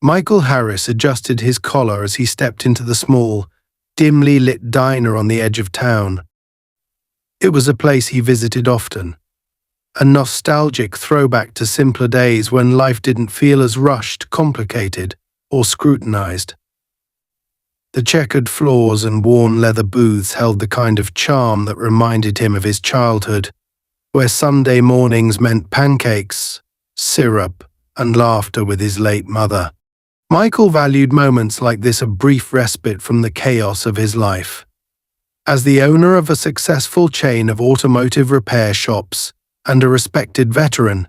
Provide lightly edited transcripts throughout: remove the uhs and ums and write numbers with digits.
Michael Harris adjusted his collar as he stepped into the small, dimly lit diner on the edge of town. It was a place he visited often, a nostalgic throwback to simpler days when life didn't feel as rushed, complicated, or scrutinized. The checkered floors and worn leather booths held the kind of charm that reminded him of his childhood, where Sunday mornings meant pancakes, syrup, and laughter with his late mother. Michael valued moments like this, a brief respite from the chaos of his life. As the owner of a successful chain of automotive repair shops and a respected veteran,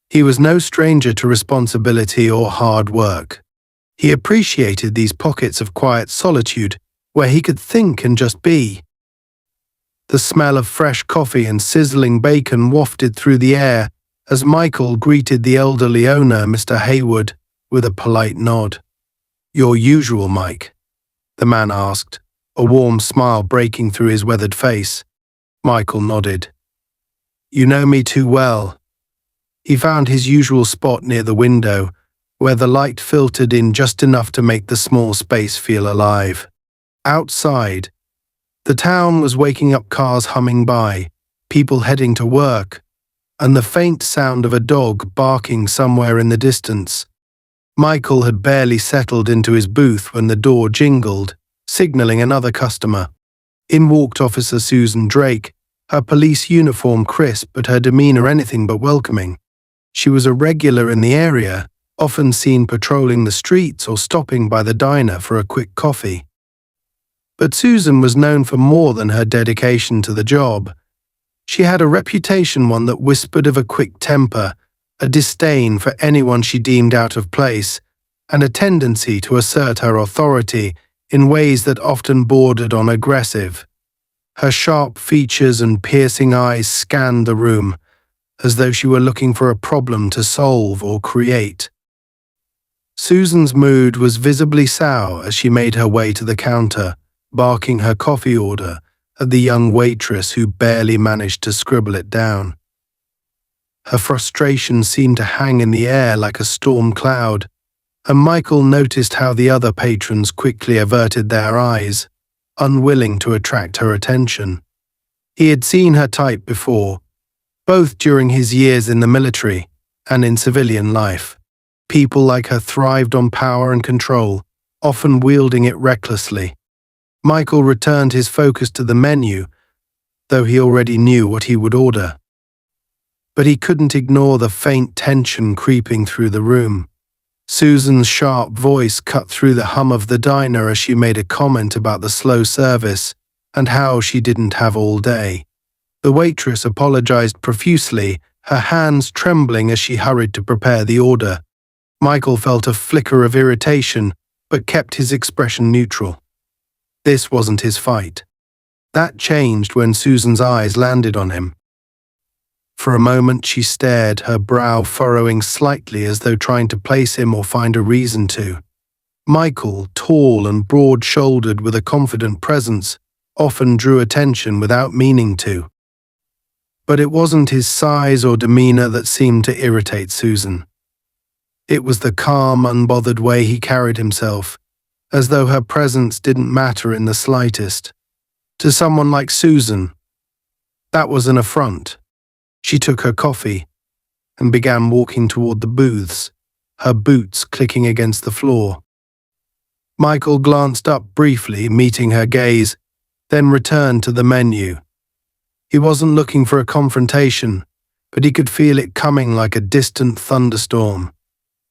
he was no stranger to responsibility or hard work. He appreciated these pockets of quiet solitude where he could think and just be. The smell of fresh coffee and sizzling bacon wafted through the air as Michael greeted the elderly owner, Mr. Haywood, with a polite nod. "Your usual, Mike?" the man asked, a warm smile breaking through his weathered face. Michael nodded. "You know me too well." He found his usual spot near the window, where the light filtered in just enough to make the small space feel alive. Outside, the town was waking up, cars humming by, people heading to work, and the faint sound of a dog barking somewhere in the distance. Michael had barely settled into his booth when the door jingled, signaling another customer. In walked Officer Susan Drake, her police uniform crisp but her demeanor anything but welcoming. She was a regular in the area, often seen patrolling the streets or stopping by the diner for a quick coffee. But Susan was known for more than her dedication to the job. She had a reputation, one that whispered of a quick temper, a disdain for anyone she deemed out of place, and a tendency to assert her authority in ways that often bordered on aggressive. Her sharp features and piercing eyes scanned the room, as though she were looking for a problem to solve or create. Susan's mood was visibly sour as she made her way to the counter, barking her coffee order at the young waitress who barely managed to scribble it down. Her frustration seemed to hang in the air like a storm cloud, and Michael noticed how the other patrons quickly averted their eyes, unwilling to attract her attention. He had seen her type before, both during his years in the military and in civilian life. People like her thrived on power and control, often wielding it recklessly. Michael returned his focus to the menu, though he already knew what he would order. But he couldn't ignore the faint tension creeping through the room. Susan's sharp voice cut through the hum of the diner as she made a comment about the slow service and how she didn't have all day. The waitress apologized profusely, her hands trembling as she hurried to prepare the order. Michael felt a flicker of irritation, but kept his expression neutral. This wasn't his fight. That changed when Susan's eyes landed on him. For a moment she stared, her brow furrowing slightly as though trying to place him or find a reason to. Michael, tall and broad-shouldered with a confident presence, often drew attention without meaning to. But it wasn't his size or demeanor that seemed to irritate Susan. It was the calm, unbothered way he carried himself, as though her presence didn't matter in the slightest. To someone like Susan, that was an affront. She took her coffee and began walking toward the booths, her boots clicking against the floor. Michael glanced up briefly, meeting her gaze, then returned to the menu. He wasn't looking for a confrontation, but he could feel it coming like a distant thunderstorm.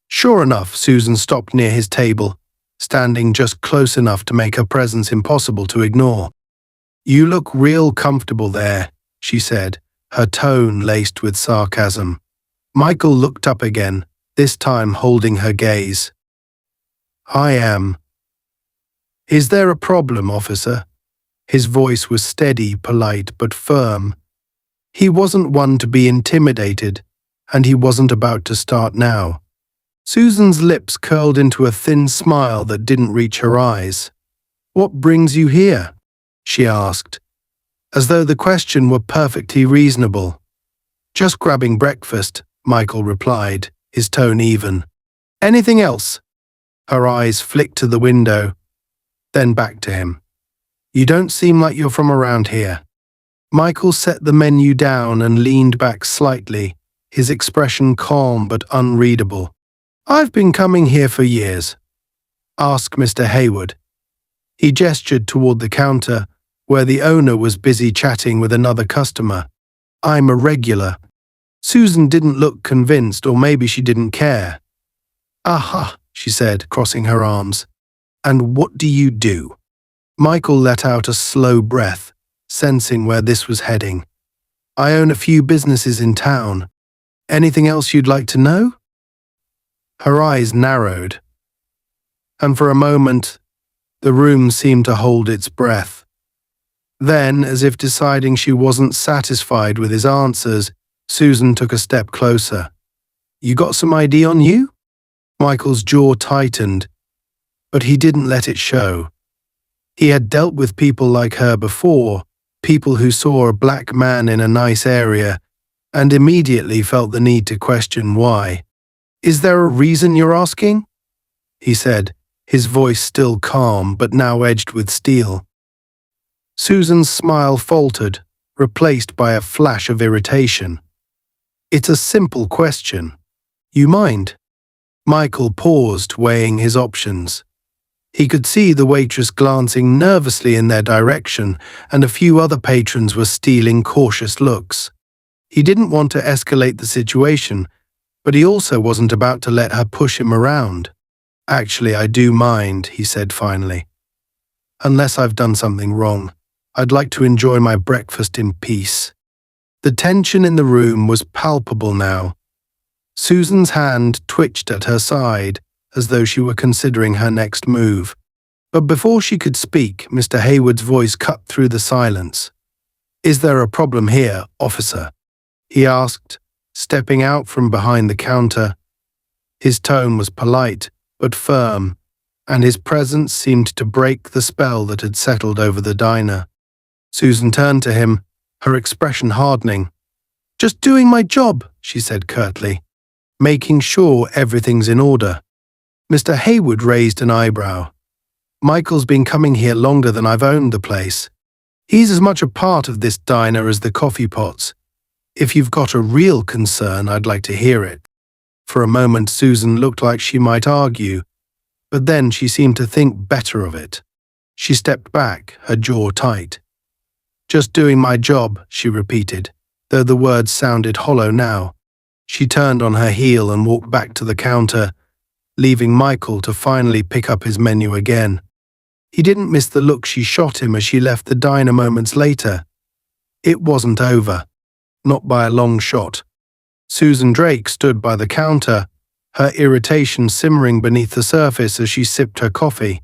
Sure enough, Susan stopped near his table, standing just close enough to make her presence impossible to ignore. "You look real comfortable there," she said, her tone laced with sarcasm. Michael looked up again, this time holding her gaze. "I am." "Is there a problem, officer?" His voice was steady, polite, but firm. He wasn't one to be intimidated, and he wasn't about to start now. Susan's lips curled into a thin smile that didn't reach her eyes. "What brings you here?" she asked, as though the question were perfectly reasonable. "Just grabbing breakfast," Michael replied, his tone even. "Anything else?" Her eyes flicked to the window, then back to him. "You don't seem like you're from around here." Michael set the menu down and leaned back slightly, his expression calm but unreadable. "I've been coming here for years. Ask Mr. Hayward." He gestured toward the counter, where the owner was busy chatting with another customer. "I'm a regular." Susan didn't look convinced, or maybe she didn't care. "Aha," she said, crossing her arms. "And what do you do?" Michael let out a slow breath, sensing where this was heading. "I own a few businesses in town. Anything else you'd like to know?" Her eyes narrowed, and for a moment, the room seemed to hold its breath. Then, as if deciding she wasn't satisfied with his answers, Susan took a step closer. "You got some ID on you?" Michael's jaw tightened, but he didn't let it show. He had dealt with people like her before, people who saw a black man in a nice area, and immediately felt the need to question why. "Is there a reason you're asking?" he said, his voice still calm but now edged with steel. Susan's smile faltered, replaced by a flash of irritation. "It's a simple question. You mind?" Michael paused, weighing his options. He could see the waitress glancing nervously in their direction, and a few other patrons were stealing cautious looks. He didn't want to escalate the situation, but he also wasn't about to let her push him around. "Actually, I do mind," he said finally. "Unless I've done something wrong, I'd like to enjoy my breakfast in peace." The tension in the room was palpable now. Susan's hand twitched at her side, as though she were considering her next move. But before she could speak, Mr. Hayward's voice cut through the silence. "Is there a problem here, officer?" he asked, stepping out from behind the counter. His tone was polite, but firm, and his presence seemed to break the spell that had settled over the diner. Susan turned to him, her expression hardening. "Just doing my job," she said curtly, "making sure everything's in order." Mr. Hayward raised an eyebrow. "Michael's been coming here longer than I've owned the place. He's as much a part of this diner as the coffee pots. If you've got a real concern, I'd like to hear it." For a moment, Susan looked like she might argue, but then she seemed to think better of it. She stepped back, her jaw tight. "Just doing my job," she repeated, though the words sounded hollow now. She turned on her heel and walked back to the counter, leaving Michael to finally pick up his menu again. He didn't miss the look she shot him as she left the diner moments later. It wasn't over, not by a long shot. Susan Drake stood by the counter, her irritation simmering beneath the surface as she sipped her coffee.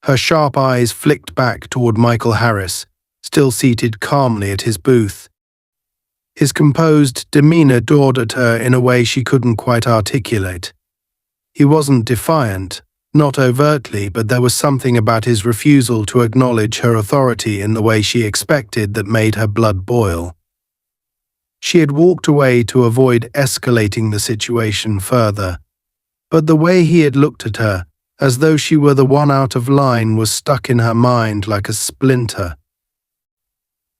Her sharp eyes flicked back toward Michael Harris, still seated calmly at his booth. His composed demeanor dawed at her in a way she couldn't quite articulate. He wasn't defiant, not overtly, but there was something about his refusal to acknowledge her authority in the way she expected that made her blood boil. She had walked away to avoid escalating the situation further, but the way he had looked at her, as though she were the one out of line, was stuck in her mind like a splinter.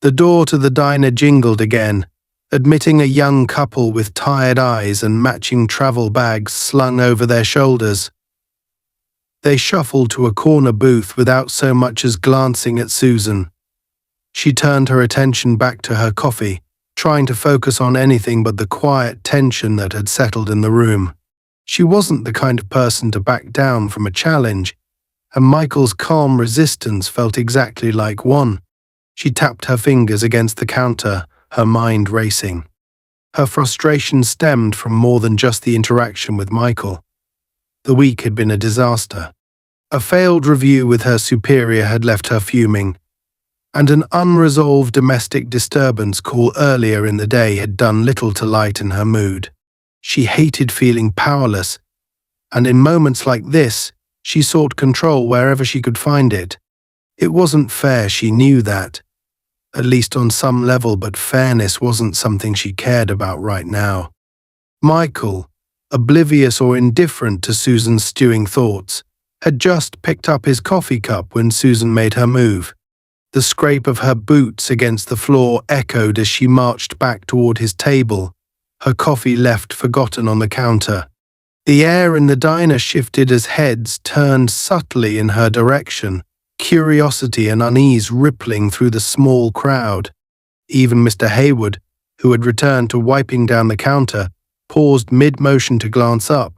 The door to the diner jingled again, admitting a young couple with tired eyes and matching travel bags slung over their shoulders. They shuffled to a corner booth without so much as glancing at Susan. She turned her attention back to her coffee, trying to focus on anything but the quiet tension that had settled in the room. She wasn't the kind of person to back down from a challenge, and Michael's calm resistance felt exactly like one. She tapped her fingers against the counter, her mind racing. Her frustration stemmed from more than just the interaction with Michael. The week had been a disaster. A failed review with her superior had left her fuming, and an unresolved domestic disturbance call earlier in the day had done little to lighten her mood. She hated feeling powerless, and in moments like this, she sought control wherever she could find it. It wasn't fair, she knew that, at least on some level, but fairness wasn't something she cared about right now. Michael, oblivious or indifferent to Susan's stewing thoughts, had just picked up his coffee cup when Susan made her move. The scrape of her boots against the floor echoed as she marched back toward his table, her coffee left forgotten on the counter. The air in the diner shifted as heads turned subtly in her direction, curiosity and unease rippling through the small crowd. Even Mr. Hayward, who had returned to wiping down the counter, paused mid-motion to glance up.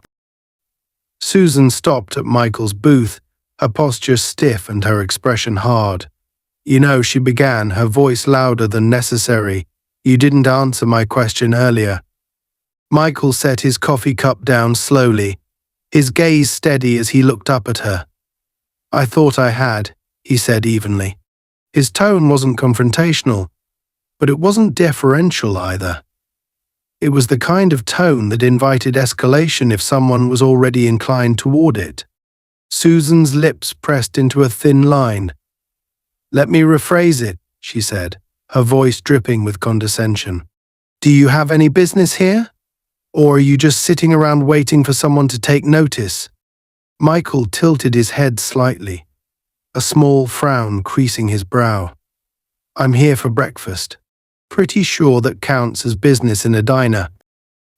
Susan stopped at Michael's booth, her posture stiff and her expression hard. "You know," she began, her voice louder than necessary, "you didn't answer my question earlier." Michael set his coffee cup down slowly, his gaze steady as he looked up at her. "I thought I had," he said evenly. His tone wasn't confrontational, but it wasn't deferential either. It was the kind of tone that invited escalation if someone was already inclined toward it. Susan's lips pressed into a thin line. "Let me rephrase it," she said, her voice dripping with condescension. "Do you have any business here? Or are you just sitting around waiting for someone to take notice?" Michael tilted his head slightly, a small frown creasing his brow. "I'm here for breakfast. Pretty sure that counts as business in a diner."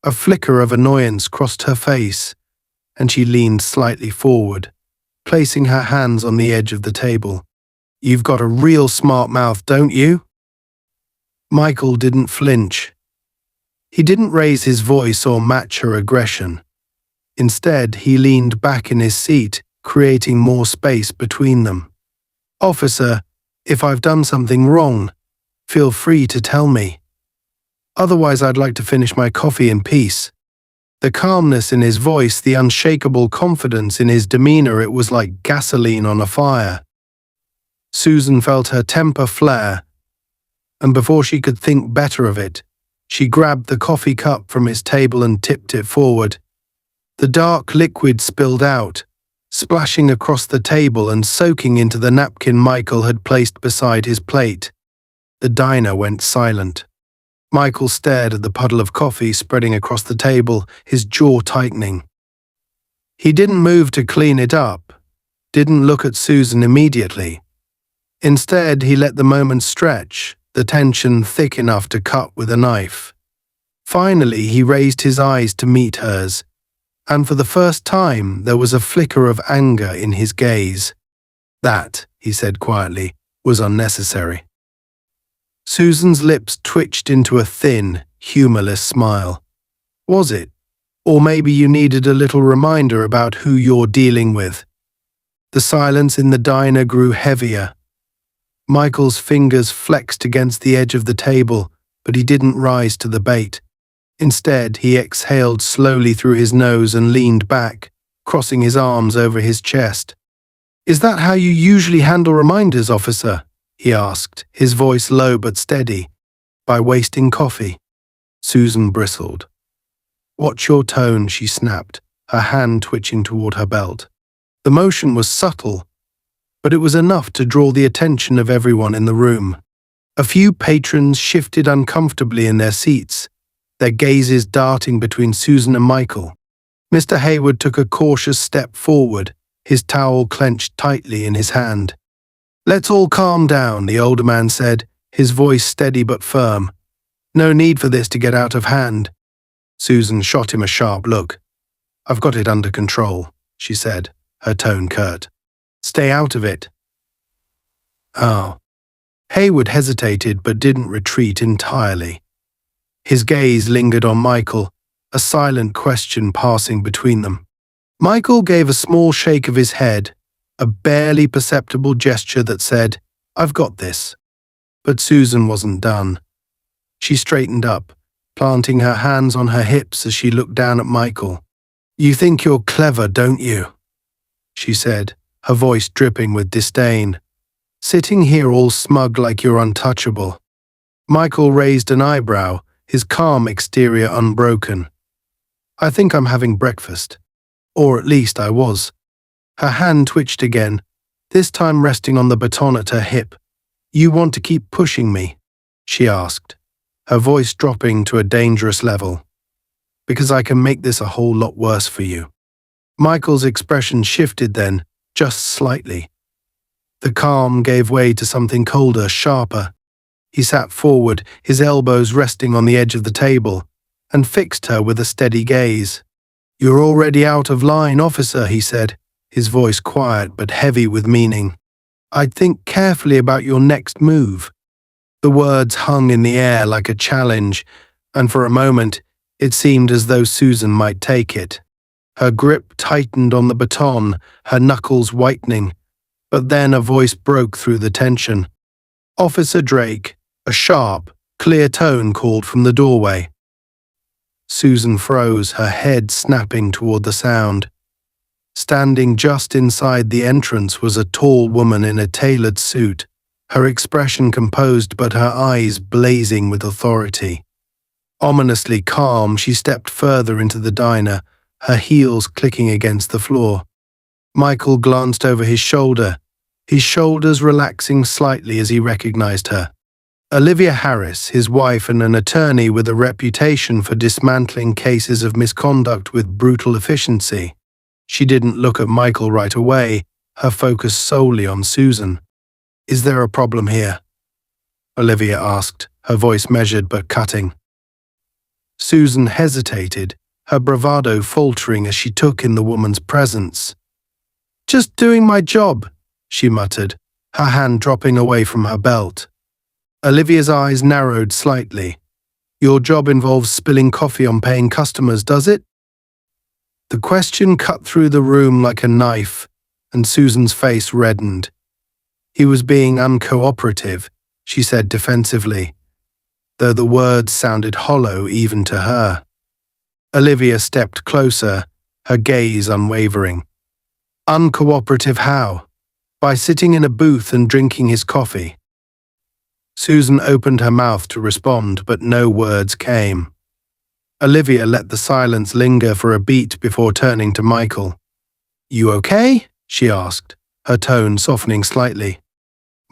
A flicker of annoyance crossed her face, and she leaned slightly forward, placing her hands on the edge of the table. "You've got a real smart mouth, don't you?" Michael didn't flinch. He didn't raise his voice or match her aggression. Instead, he leaned back in his seat, creating more space between them. "Officer, if I've done something wrong, feel free to tell me. Otherwise, I'd like to finish my coffee in peace." The calmness in his voice, the unshakable confidence in his demeanor, it was like gasoline on a fire. Susan felt her temper flare, and before she could think better of it, she grabbed the coffee cup from his table and tipped it forward. The dark liquid spilled out, splashing across the table and soaking into the napkin Michael had placed beside his plate. The diner went silent. Michael stared at the puddle of coffee spreading across the table, his jaw tightening. He didn't move to clean it up, didn't look at Susan immediately. Instead, he let the moment stretch, the tension thick enough to cut with a knife. Finally, he raised his eyes to meet hers, and for the first time there was a flicker of anger in his gaze. "That," he said quietly, "was unnecessary." Susan's lips twitched into a thin, humorless smile. "Was it? Or maybe you needed a little reminder about who you're dealing with." The silence in the diner grew heavier. Michael's fingers flexed against the edge of the table, but he didn't rise to the bait. Instead, he exhaled slowly through his nose and leaned back, crossing his arms over his chest. "Is that how you usually handle reminders, officer?" he asked, his voice low but steady. "By wasting coffee?" Susan bristled. "Watch your tone," she snapped, her hand twitching toward her belt. The motion was subtle, but it was enough to draw the attention of everyone in the room. A few patrons shifted uncomfortably in their seats, their gazes darting between Susan and Michael. Mr. Hayward took a cautious step forward, his towel clenched tightly in his hand. "Let's all calm down," the older man said, his voice steady but firm. "No need for this to get out of hand." Susan shot him a sharp look. "I've got it under control," she said, her tone curt. "Stay out of it." "Oh." Hayward hesitated but didn't retreat entirely. His gaze lingered on Michael, a silent question passing between them. Michael gave a small shake of his head, a barely perceptible gesture that said, "I've got this." But Susan wasn't done. She straightened up, planting her hands on her hips as she looked down at Michael. "You think you're clever, don't you?" she said, her voice dripping with disdain. "Sitting here all smug like you're untouchable." Michael raised an eyebrow, his calm exterior unbroken. "I think I'm having breakfast. Or at least I was." Her hand twitched again, this time resting on the baton at her hip. "You want to keep pushing me?" she asked, her voice dropping to a dangerous level. "Because I can make this a whole lot worse for you." Michael's expression shifted then, just slightly. The calm gave way to something colder, sharper. He sat forward, his elbows resting on the edge of the table, and fixed her with a steady gaze. "You're already out of line, officer," he said, his voice quiet but heavy with meaning. "I'd think carefully about your next move." The words hung in the air like a challenge, and for a moment it seemed as though Susan might take it. Her grip tightened on the baton, her knuckles whitening, but then a voice broke through the tension. "Officer Drake," a sharp, clear tone called from the doorway. Susan froze, her head snapping toward the sound. Standing just inside the entrance was a tall woman in a tailored suit, her expression composed but her eyes blazing with authority. Ominously calm, she stepped further into the diner, her heels clicking against the floor. Michael glanced over his shoulder, his shoulders relaxing slightly as he recognized her. Olivia Harris, his wife and an attorney with a reputation for dismantling cases of misconduct with brutal efficiency. She didn't look at Michael right away, her focus solely on Susan. "Is there a problem here?" Olivia asked, her voice measured but cutting. Susan hesitated, her bravado faltering as she took in the woman's presence. "Just doing my job," she muttered, her hand dropping away from her belt. Olivia's eyes narrowed slightly. "Your job involves spilling coffee on paying customers, does it?" The question cut through the room like a knife, and Susan's face reddened. "He was being uncooperative," she said defensively, though the words sounded hollow even to her. Olivia stepped closer, her gaze unwavering. "Uncooperative how?" "By sitting in a booth and drinking his coffee." Susan opened her mouth to respond, but no words came. Olivia let the silence linger for a beat before turning to Michael. "You okay?" she asked, her tone softening slightly.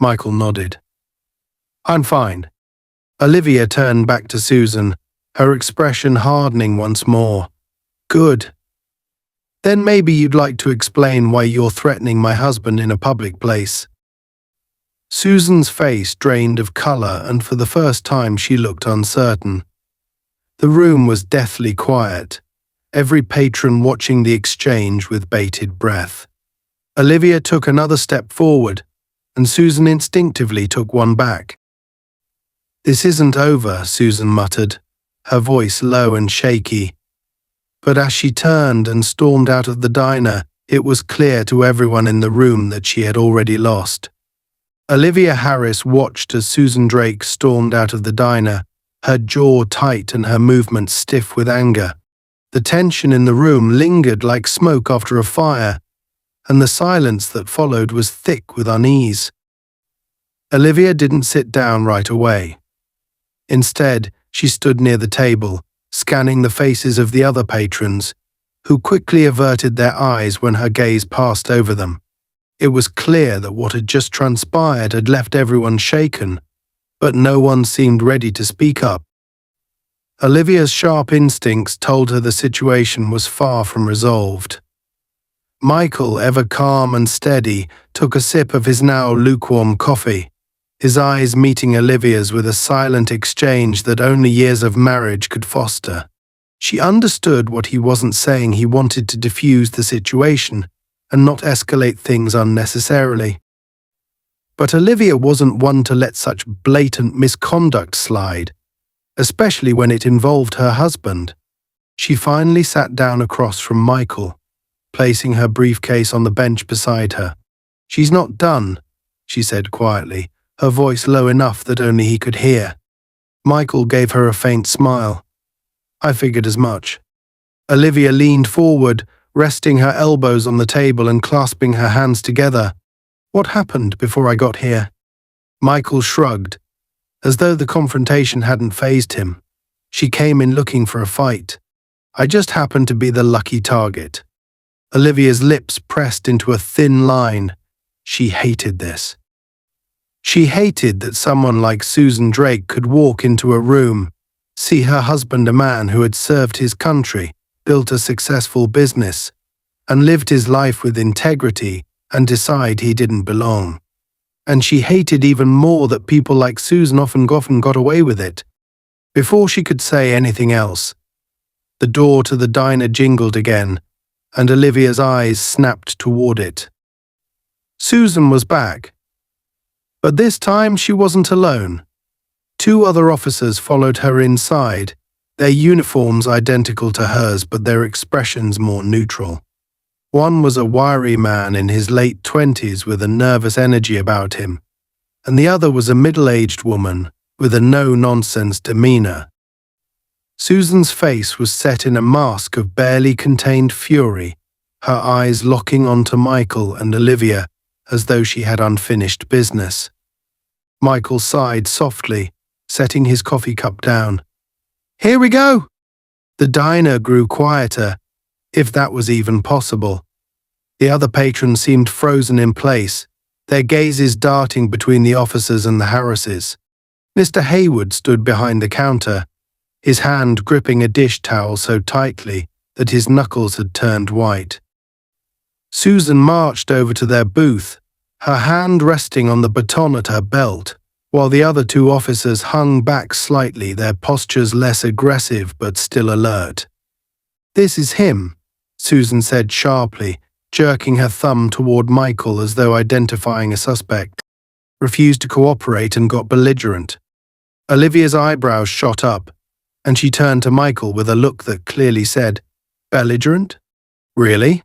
Michael nodded. "I'm fine." Olivia turned back to Susan, her expression hardening once more. "Good. Then maybe you'd like to explain why you're threatening my husband in a public place." Susan's face drained of color, and for the first time she looked uncertain. The room was deathly quiet, every patron watching the exchange with bated breath. Olivia took another step forward, and Susan instinctively took one back. "This isn't over," Susan muttered, her voice low and shaky. But as she turned and stormed out of the diner, it was clear to everyone in the room that she had already lost. Olivia Harris watched as Susan Drake stormed out of the diner, her jaw tight and her movements stiff with anger. The tension in the room lingered like smoke after a fire, and the silence that followed was thick with unease. Olivia didn't sit down right away. Instead, she stood near the table, scanning the faces of the other patrons, who quickly averted their eyes when her gaze passed over them. It was clear that what had just transpired had left everyone shaken, but no one seemed ready to speak up. Olivia's sharp instincts told her the situation was far from resolved. Michael, ever calm and steady, took a sip of his now lukewarm coffee, his eyes meeting Olivia's with a silent exchange that only years of marriage could foster. She understood what he wasn't saying. He wanted to defuse the situation and not escalate things unnecessarily. But Olivia wasn't one to let such blatant misconduct slide, especially when it involved her husband. She finally sat down across from Michael, placing her briefcase on the bench beside her. "She's not done," she said quietly, her voice low enough that only he could hear. Michael gave her a faint smile. "I figured as much." Olivia leaned forward, resting her elbows on the table and clasping her hands together. "What happened before I got here?" Michael shrugged, as though the confrontation hadn't fazed him. "She came in looking for a fight. I just happened to be the lucky target." Olivia's lips pressed into a thin line. She hated this. She hated that someone like Susan Drake could walk into a room, see her husband, a man who had served his country, built a successful business, and lived his life with integrity, and decide he didn't belong. And she hated even more that people like Susan often got away with it. Before she could say anything else, the door to the diner jingled again, and Olivia's eyes snapped toward it. Susan was back. But this time she wasn't alone. 2 other officers followed her inside, their uniforms identical to hers but their expressions more neutral. One was a wiry man in his late 20s with a nervous energy about him, and the other was a middle-aged woman with a no-nonsense demeanor. Susan's face was set in a mask of barely contained fury, her eyes locking onto Michael and Olivia as though she had unfinished business. Michael sighed softly, setting his coffee cup down. "Here we go!" The diner grew quieter, if that was even possible. The other patrons seemed frozen in place, their gazes darting between the officers and the Harrises. Mr. Hayward stood behind the counter, his hand gripping a dish towel so tightly that his knuckles had turned white. Susan marched over to their booth, her hand resting on the baton at her belt, while the other 2 officers hung back slightly, their postures less aggressive but still alert. "This is him," Susan said sharply, jerking her thumb toward Michael as though identifying a suspect. Refused to cooperate and got belligerent. Olivia's eyebrows shot up, and she turned to Michael with a look that clearly said, "Belligerent? Really?"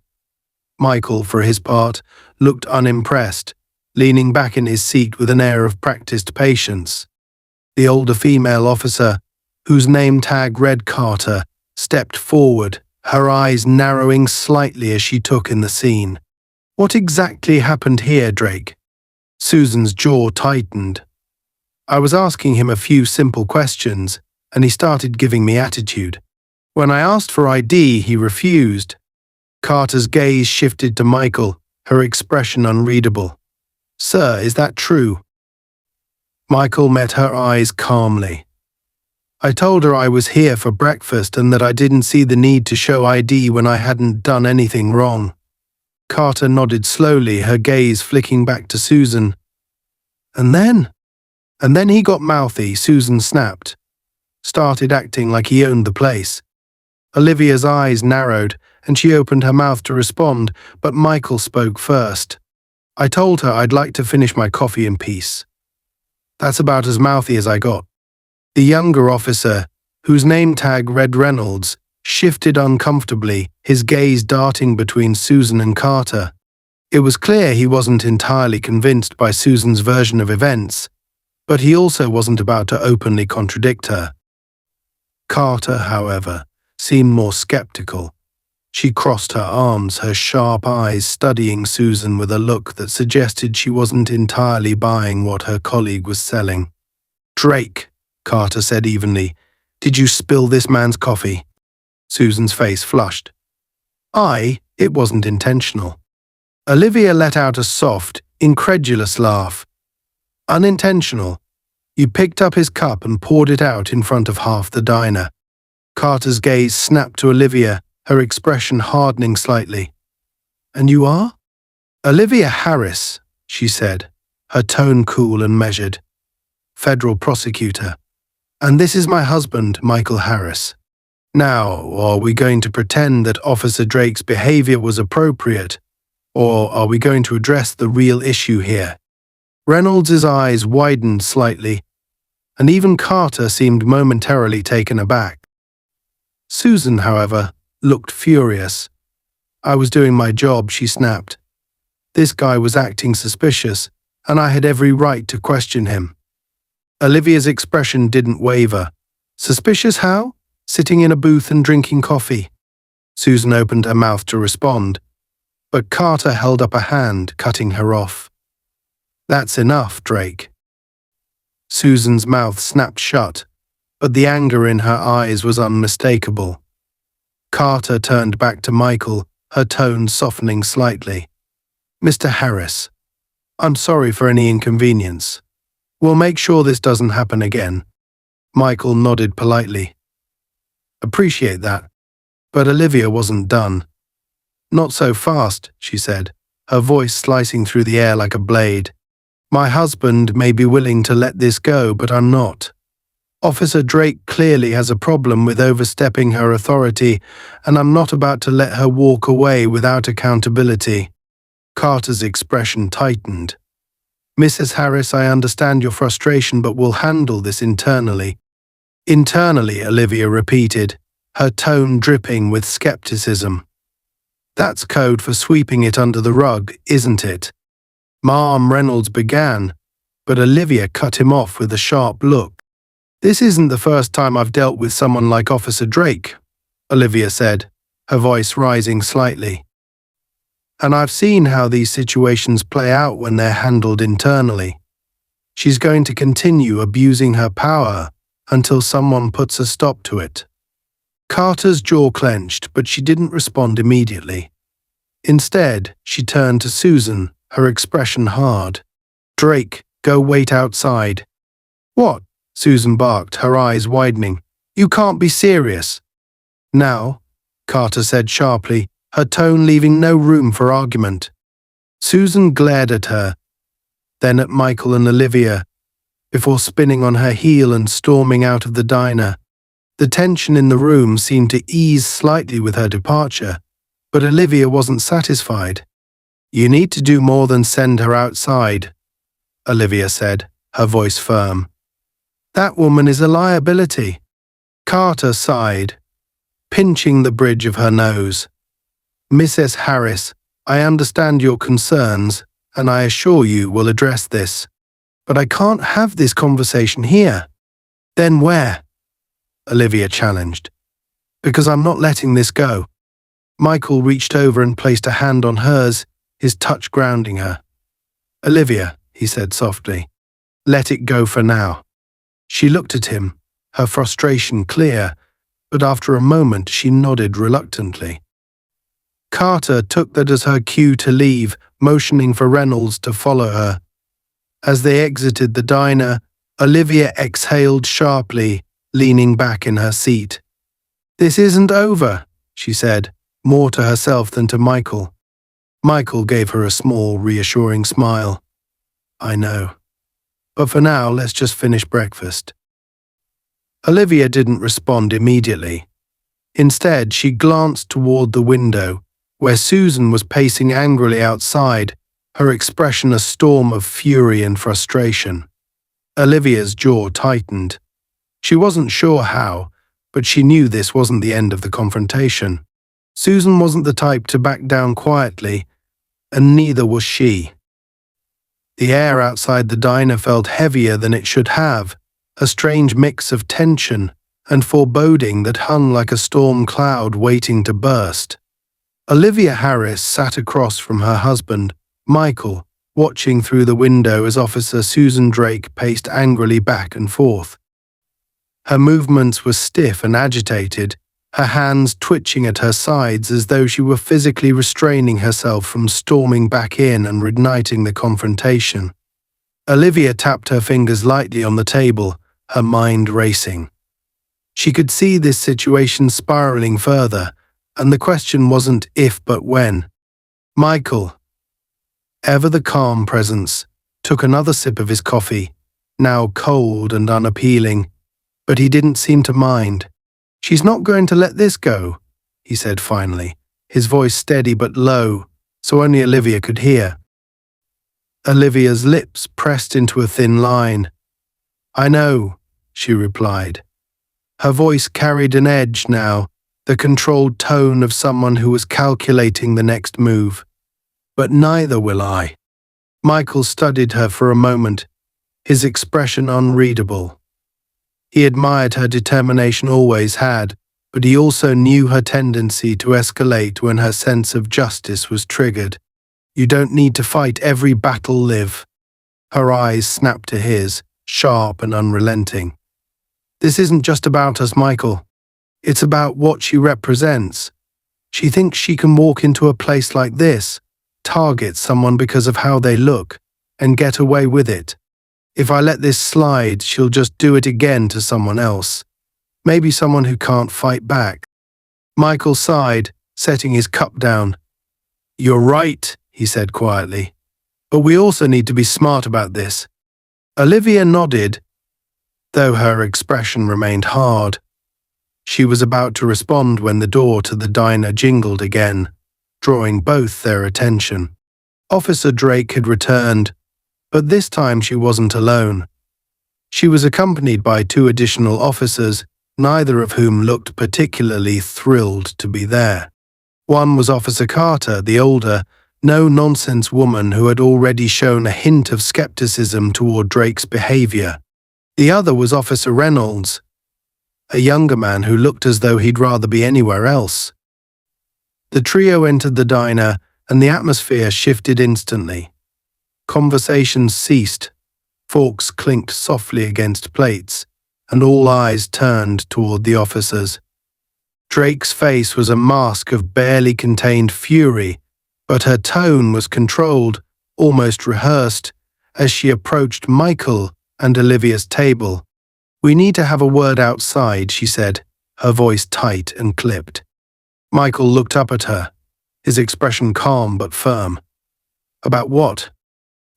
Michael, for his part, looked unimpressed, leaning back in his seat with an air of practiced patience. The older female officer, whose name tag read Carter, stepped forward, her eyes narrowing slightly as she took in the scene. "What exactly happened here, Drake?" Susan's jaw tightened. "I was asking him a few simple questions, and he started giving me attitude. When I asked for ID, he refused." Carter's gaze shifted to Michael, her expression unreadable. "Sir, is that true?" Michael met her eyes calmly. "I told her I was here for breakfast and that I didn't see the need to show ID when I hadn't done anything wrong." Carter nodded slowly, her gaze flicking back to Susan. And then he got mouthy," Susan snapped. "Started acting like he owned the place." Olivia's eyes narrowed, and she opened her mouth to respond, but Michael spoke first. "I told her I'd like to finish my coffee in peace. That's about as mouthy as I got." The younger officer, whose name tag read Reynolds, shifted uncomfortably, his gaze darting between Susan and Carter. It was clear he wasn't entirely convinced by Susan's version of events, but he also wasn't about to openly contradict her. Carter, however, seemed more skeptical. She crossed her arms, her sharp eyes studying Susan with a look that suggested she wasn't entirely buying what her colleague was selling. "Drake," Carter said evenly, "did you spill this man's coffee?" Susan's face flushed. It wasn't intentional." Olivia let out a soft, incredulous laugh. "Unintentional. You picked up his cup and poured it out in front of half the diner." Carter's gaze snapped to Olivia, her expression hardening slightly. "And you are?" "Olivia Harris," she said, her tone cool and measured. "Federal prosecutor. And this is my husband, Michael Harris. Now, are we going to pretend that Officer Drake's behavior was appropriate, or are we going to address the real issue here?" Reynolds' eyes widened slightly, and even Carter seemed momentarily taken aback. Susan, however, looked furious. "I was doing my job," she snapped. "This guy was acting suspicious, and I had every right to question him." Olivia's expression didn't waver. "Suspicious how? Sitting in a booth and drinking coffee." Susan opened her mouth to respond, but Carter held up a hand, cutting her off. "That's enough, Drake." Susan's mouth snapped shut, but the anger in her eyes was unmistakable. Carter turned back to Michael, her tone softening slightly. "Mr. Harris, I'm sorry for any inconvenience. We'll make sure this doesn't happen again." Michael nodded politely. "Appreciate that." But Olivia wasn't done. "Not so fast," she said. her voice slicing through the air like a blade. My husband may be willing to let this go, but I'm not. Officer Drake clearly has a problem with overstepping her authority, and I'm not about to let her walk away without accountability. Carter's expression tightened. Mrs. Harris, I understand your frustration, but we'll handle this internally. Internally, Olivia repeated, her tone dripping with skepticism. That's code for sweeping it under the rug, isn't it? Ma'am, Reynolds began, but Olivia cut him off with a sharp look. This isn't the first time I've dealt with someone like Officer Drake, Olivia said, her voice rising slightly. And I've seen how these situations play out when they're handled internally. She's going to continue abusing her power until someone puts a stop to it. Carter's jaw clenched, but she didn't respond immediately. Instead, she turned to Susan, her expression hard. Drake, go wait outside. What? Susan barked, her eyes widening. You can't be serious. Now, Carter said sharply, her tone leaving no room for argument. Susan glared at her, then at Michael and Olivia, before spinning on her heel and storming out of the diner. The tension in the room seemed to ease slightly with her departure, but Olivia wasn't satisfied. You need to do more than send her outside, Olivia said, her voice firm. That woman is a liability. Carter sighed, pinching the bridge of her nose. Mrs. Harris, I understand your concerns, and I assure you we'll address this. But I can't have this conversation here. Then where? Olivia challenged. Because I'm not letting this go. Michael reached over and placed a hand on hers, his touch grounding her. Olivia, he said softly, let it go for now. She looked at him, her frustration clear, but after a moment she nodded reluctantly. Carter took that as her cue to leave, motioning for Reynolds to follow her. As they exited the diner, Olivia exhaled sharply, leaning back in her seat. This isn't over, she said, more to herself than to Michael. Michael gave her a small, reassuring smile. I know. But for now, let's just finish breakfast. Olivia didn't respond immediately. Instead, she glanced toward the window, where Susan was pacing angrily outside, her expression a storm of fury and frustration. Olivia's jaw tightened. She wasn't sure how, but she knew this wasn't the end of the confrontation. Susan wasn't the type to back down quietly, and neither was she. The air outside the diner felt heavier than it should have, a strange mix of tension and foreboding that hung like a storm cloud waiting to burst. Olivia Harris sat across from her husband, Michael, watching through the window as Officer Susan Drake paced angrily back and forth. Her movements were stiff and agitated, her hands twitching at her sides as though she were physically restraining herself from storming back in and reigniting the confrontation. Olivia tapped her fingers lightly on the table, her mind racing. She could see this situation spiraling further, and the question wasn't if but when. Michael, ever the calm presence, took another sip of his coffee, now cold and unappealing, but he didn't seem to mind. She's not going to let this go, he said finally, his voice steady but low, so only Olivia could hear. Olivia's lips pressed into a thin line. I know, she replied. Her voice carried an edge now, the controlled tone of someone who was calculating the next move. But neither will I. Michael studied her for a moment, his expression unreadable. He admired her determination, always had, but he also knew her tendency to escalate when her sense of justice was triggered. You don't need to fight every battle, Liv. Her eyes snapped to his, sharp and unrelenting. This isn't just about us, Michael. It's about what she represents. She thinks she can walk into a place like this, target someone because of how they look, and get away with it. If I let this slide, she'll just do it again to someone else. Maybe someone who can't fight back. Michael sighed, setting his cup down. You're right, he said quietly. But we also need to be smart about this. Olivia nodded, though her expression remained hard. She was about to respond when the door to the diner jingled again, drawing both their attention. Officer Drake had returned, but this time she wasn't alone. She was accompanied by 2 additional officers, neither of whom looked particularly thrilled to be there. One was Officer Carter, the older, no-nonsense woman who had already shown a hint of skepticism toward Drake's behavior. The other was Officer Reynolds, a younger man who looked as though he'd rather be anywhere else. The trio entered the diner, and the atmosphere shifted instantly. Conversations ceased, forks clinked softly against plates, and all eyes turned toward the officers. Drake's face was a mask of barely contained fury, but her tone was controlled, almost rehearsed, as she approached Michael and Olivia's table. "We need to have a word outside," she said, her voice tight and clipped. Michael looked up at her, his expression calm but firm. "About what?"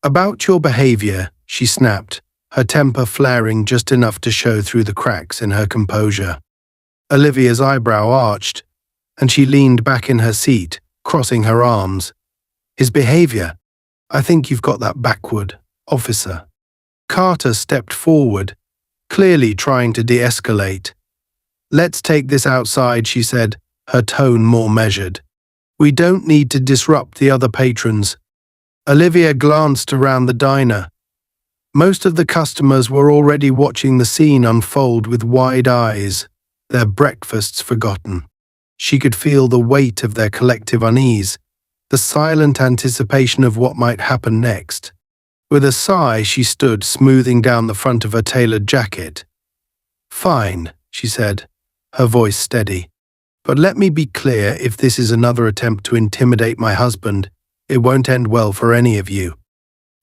"About your behavior," she snapped, her temper flaring just enough to show through the cracks in her composure. Olivia's eyebrow arched, and she leaned back in her seat, crossing her arms. "His behavior? I think you've got that backward, officer." Carter stepped forward, clearly trying to de-escalate. "Let's take this outside," she said, her tone more measured. "We don't need to disrupt the other patrons." Olivia glanced around the diner. Most of the customers were already watching the scene unfold with wide eyes, their breakfasts forgotten. She could feel the weight of their collective unease, the silent anticipation of what might happen next. With a sigh, she stood, smoothing down the front of her tailored jacket. "Fine," she said, her voice steady. "But let me be clear, if this is another attempt to intimidate my husband, it won't end well for any of you."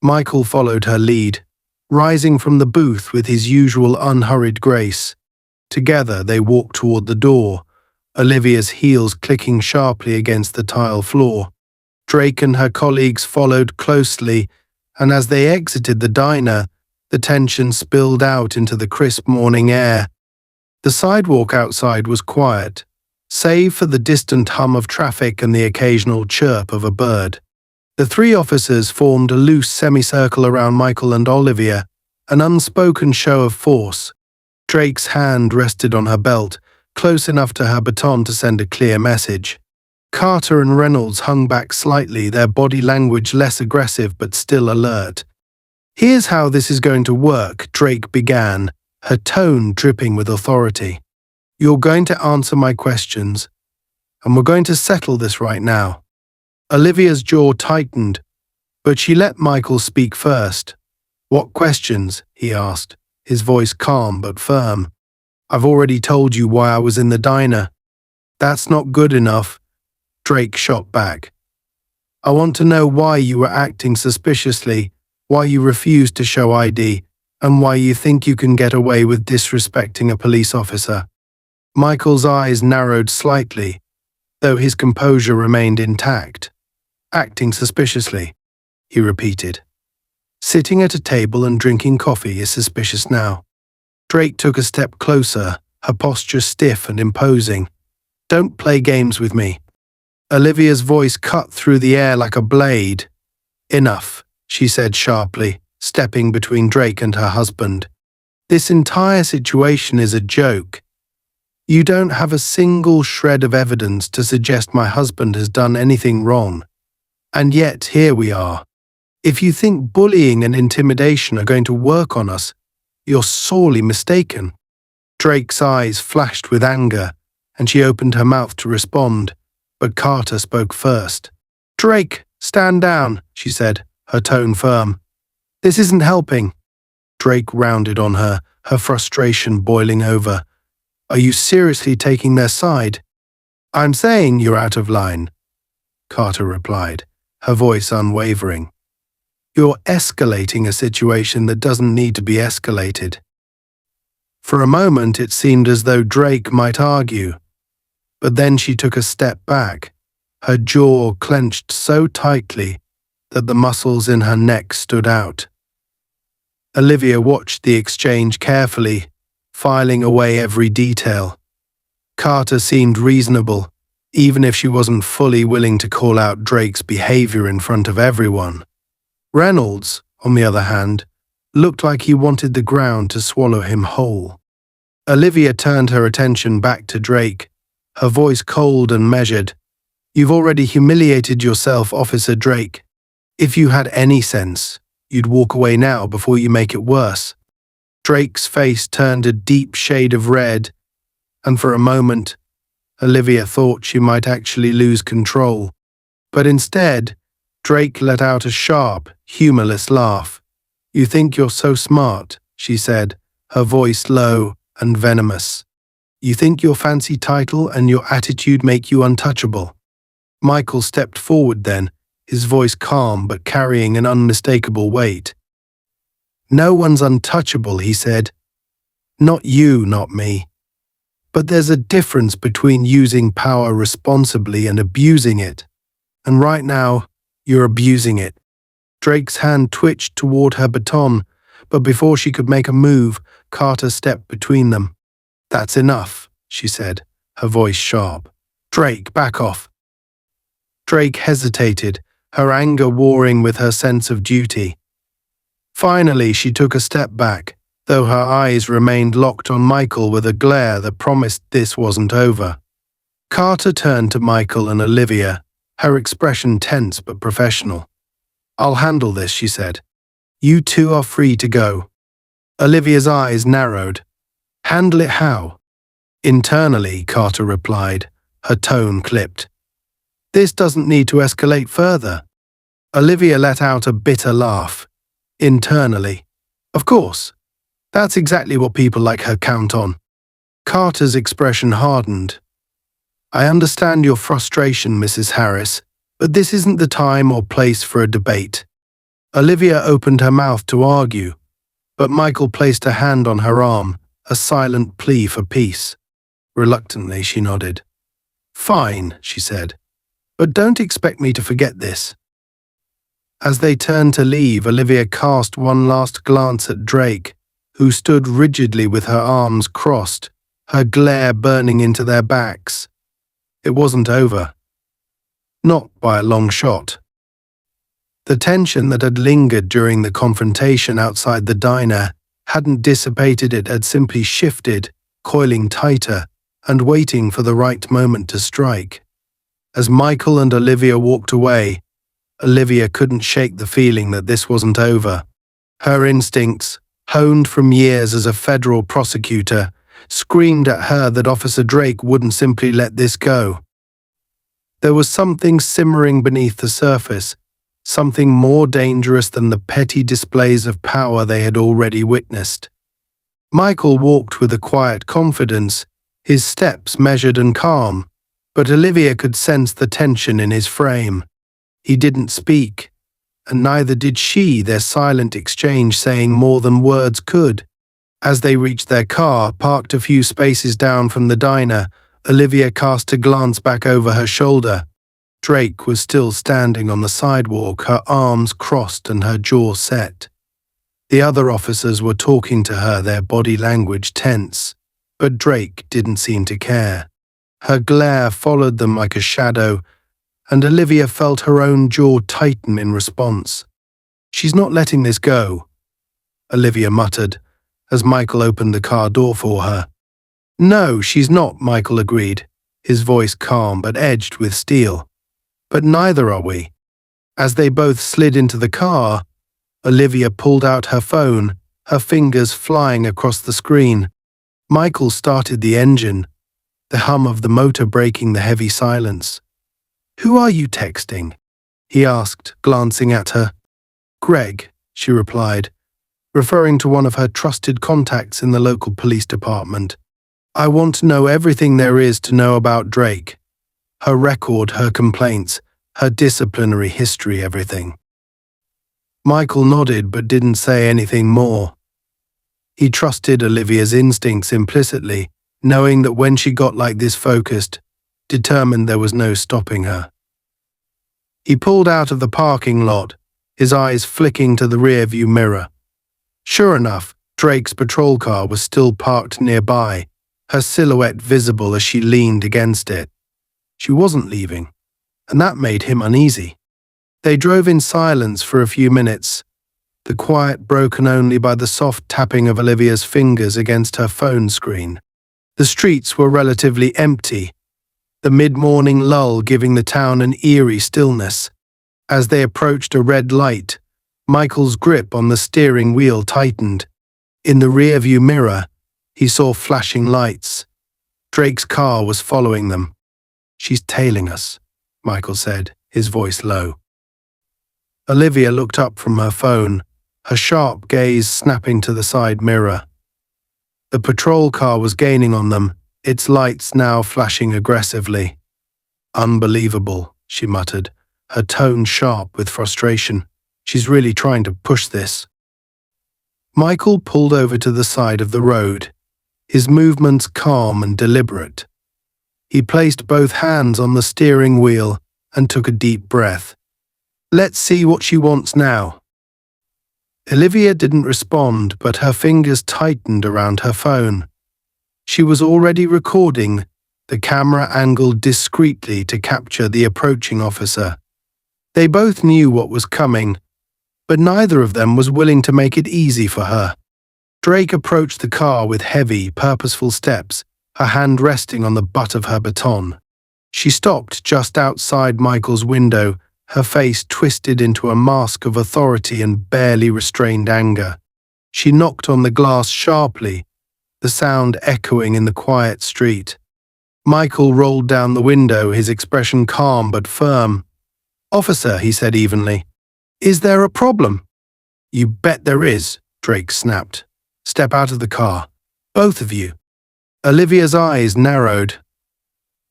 Michael followed her lead, rising from the booth with his usual unhurried grace. Together they walked toward the door, Olivia's heels clicking sharply against the tile floor. Drake and her colleagues followed closely, and as they exited the diner, the tension spilled out into the crisp morning air. The sidewalk outside was quiet, save for the distant hum of traffic and the occasional chirp of a bird. The 3 officers formed a loose semicircle around Michael and Olivia, an unspoken show of force. Drake's hand rested on her belt, close enough to her baton to send a clear message. Carter and Reynolds hung back slightly, their body language less aggressive but still alert. "Here's how this is going to work," Drake began, her tone dripping with authority. "You're going to answer my questions, and we're going to settle this right now." Olivia's jaw tightened, but she let Michael speak first. "What questions?" he asked, his voice calm but firm. "I've already told you why I was in the diner." "That's not good enough," Drake shot back. "I want to know why you were acting suspiciously, why you refused to show ID, and why you think you can get away with disrespecting a police officer." Michael's eyes narrowed slightly, though his composure remained intact. "Acting suspiciously," he repeated. "Sitting at a table and drinking coffee is suspicious now." Drake took a step closer, her posture stiff and imposing. "Don't play games with me." Olivia's voice cut through the air like a blade. "Enough," she said sharply, stepping between Drake and her husband. "This entire situation is a joke. You don't have a single shred of evidence to suggest my husband has done anything wrong. And yet, here we are. If you think bullying and intimidation are going to work on us, you're sorely mistaken." Drake's eyes flashed with anger, and she opened her mouth to respond, but Carter spoke first. "Drake, stand down," she said, her tone firm. "This isn't helping." Drake rounded on her, her frustration boiling over. "Are you seriously taking their side?" "I'm saying you're out of line," Carter replied, her voice unwavering. "You're escalating a situation that doesn't need to be escalated." For a moment it seemed as though Drake might argue, but then she took a step back, her jaw clenched so tightly that the muscles in her neck stood out. Olivia watched the exchange carefully, filing away every detail. Carter seemed reasonable, even if she wasn't fully willing to call out Drake's behavior in front of everyone. Reynolds, on the other hand, looked like he wanted the ground to swallow him whole. Olivia turned her attention back to Drake, her voice cold and measured. "You've already humiliated yourself, Officer Drake. If you had any sense, you'd walk away now before you make it worse." Drake's face turned a deep shade of red, and for a moment, Olivia thought she might actually lose control. But instead, Drake let out a sharp, humorless laugh. "You think you're so smart," she said, her voice low and venomous. "You think your fancy title and your attitude make you untouchable." Michael stepped forward then, his voice calm but carrying an unmistakable weight. "No one's untouchable," he said. "Not you, not me. But there's a difference between using power responsibly and abusing it. And right now, you're abusing it." Drake's hand twitched toward her baton, but before she could make a move, Carter stepped between them. "That's enough," she said, her voice sharp. "Drake, back off." Drake hesitated, her anger warring with her sense of duty. Finally, she took a step back, though her eyes remained locked on Michael with a glare that promised this wasn't over. Carter turned to Michael and Olivia, her expression tense but professional. "I'll handle this," she said. "You two are free to go." Olivia's eyes narrowed. "Handle it how?" "Internally," Carter replied, her tone clipped. "This doesn't need to escalate further." Olivia let out a bitter laugh. "Internally. Of course. That's exactly what people like her count on." Carter's expression hardened. "I understand your frustration, Mrs. Harris, but this isn't the time or place for a debate." Olivia opened her mouth to argue, but Michael placed a hand on her arm, a silent plea for peace. Reluctantly, she nodded. "Fine," she said, "but don't expect me to forget this." As they turned to leave, Olivia cast one last glance at Drake, who stood rigidly with her arms crossed, her glare burning into their backs. It wasn't over. Not by a long shot. The tension that had lingered during the confrontation outside the diner hadn't dissipated, it had simply shifted, coiling tighter and waiting for the right moment to strike. As Michael and Olivia walked away, Olivia couldn't shake the feeling that this wasn't over. Her instincts, honed from years as a federal prosecutor, screamed at her that Officer Drake wouldn't simply let this go. There was something simmering beneath the surface, something more dangerous than the petty displays of power they had already witnessed. Michael walked with a quiet confidence, his steps measured and calm, but Olivia could sense the tension in his frame. He didn't speak, and neither did she, their silent exchange saying more than words could. As they reached their car, parked a few spaces down from the diner, Olivia cast a glance back over her shoulder. Drake was still standing on the sidewalk, her arms crossed and her jaw set. The other officers were talking to her, their body language tense, but Drake didn't seem to care. Her glare followed them like a shadow, and Olivia felt her own jaw tighten in response. "She's not letting this go," Olivia muttered, as Michael opened the car door for her. "No, she's not," Michael agreed, his voice calm but edged with steel. "But neither are we." As they both slid into the car, Olivia pulled out her phone, her fingers flying across the screen. Michael started the engine, the hum of the motor breaking the heavy silence. "Who are you texting?" he asked, glancing at her. "Greg," she replied, referring to one of her trusted contacts in the local police department. "I want to know everything there is to know about Drake. Her record, her complaints, her disciplinary history, everything." Michael nodded but didn't say anything more. He trusted Olivia's instincts implicitly, knowing that when she got like this focused, determined there was no stopping her. He pulled out of the parking lot, his eyes flicking to the rearview mirror. Sure enough, Drake's patrol car was still parked nearby, her silhouette visible as she leaned against it. She wasn't leaving, and that made him uneasy. They drove in silence for a few minutes, the quiet broken only by the soft tapping of Olivia's fingers against her phone screen. The streets were relatively empty, the mid-morning lull giving the town an eerie stillness. As they approached a red light, Michael's grip on the steering wheel tightened. In the rearview mirror, he saw flashing lights. Drake's car was following them. "She's tailing us," Michael said, his voice low. Olivia looked up from her phone, her sharp gaze snapping to the side mirror. The patrol car was gaining on them, its lights now flashing aggressively. "Unbelievable," she muttered, her tone sharp with frustration. "She's really trying to push this." Michael pulled over to the side of the road, his movements calm and deliberate. He placed both hands on the steering wheel and took a deep breath. "Let's see what she wants now." Olivia didn't respond, but her fingers tightened around her phone. She was already recording, the camera angled discreetly to capture the approaching officer. They both knew what was coming, but neither of them was willing to make it easy for her. Drake approached the car with heavy, purposeful steps, her hand resting on the butt of her baton. She stopped just outside Michael's window, her face twisted into a mask of authority and barely restrained anger. She knocked on the glass sharply, the sound echoing in the quiet street. Michael rolled down the window, his expression calm but firm. "Officer," he said evenly, "is there a problem?" "You bet there is," Drake snapped. "Step out of the car. Both of you." Olivia's eyes narrowed.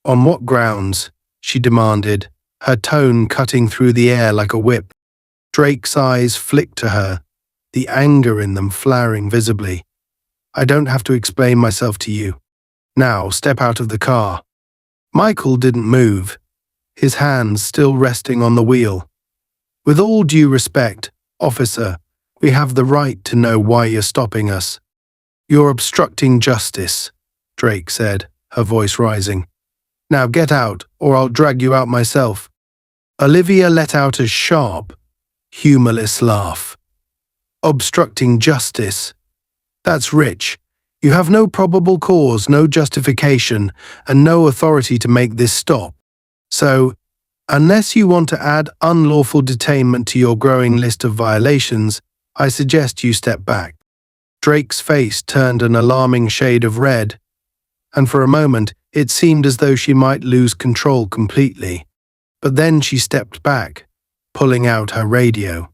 "On what grounds?" she demanded, her tone cutting through the air like a whip. Drake's eyes flicked to her, the anger in them flaring visibly. "I don't have to explain myself to you. Now step out of the car." Michael didn't move, his hands still resting on the wheel. "With all due respect, officer, we have the right to know why you're stopping us." "You're obstructing justice," Drake said, her voice rising. "Now get out, or I'll drag you out myself." Olivia let out a sharp, humorless laugh. "Obstructing justice? That's rich. You have no probable cause, no justification, and no authority to make this stop. So, unless you want to add unlawful detainment to your growing list of violations, I suggest you step back." Drake's face turned an alarming shade of red, and for a moment it seemed as though she might lose control completely. But then she stepped back, pulling out her radio.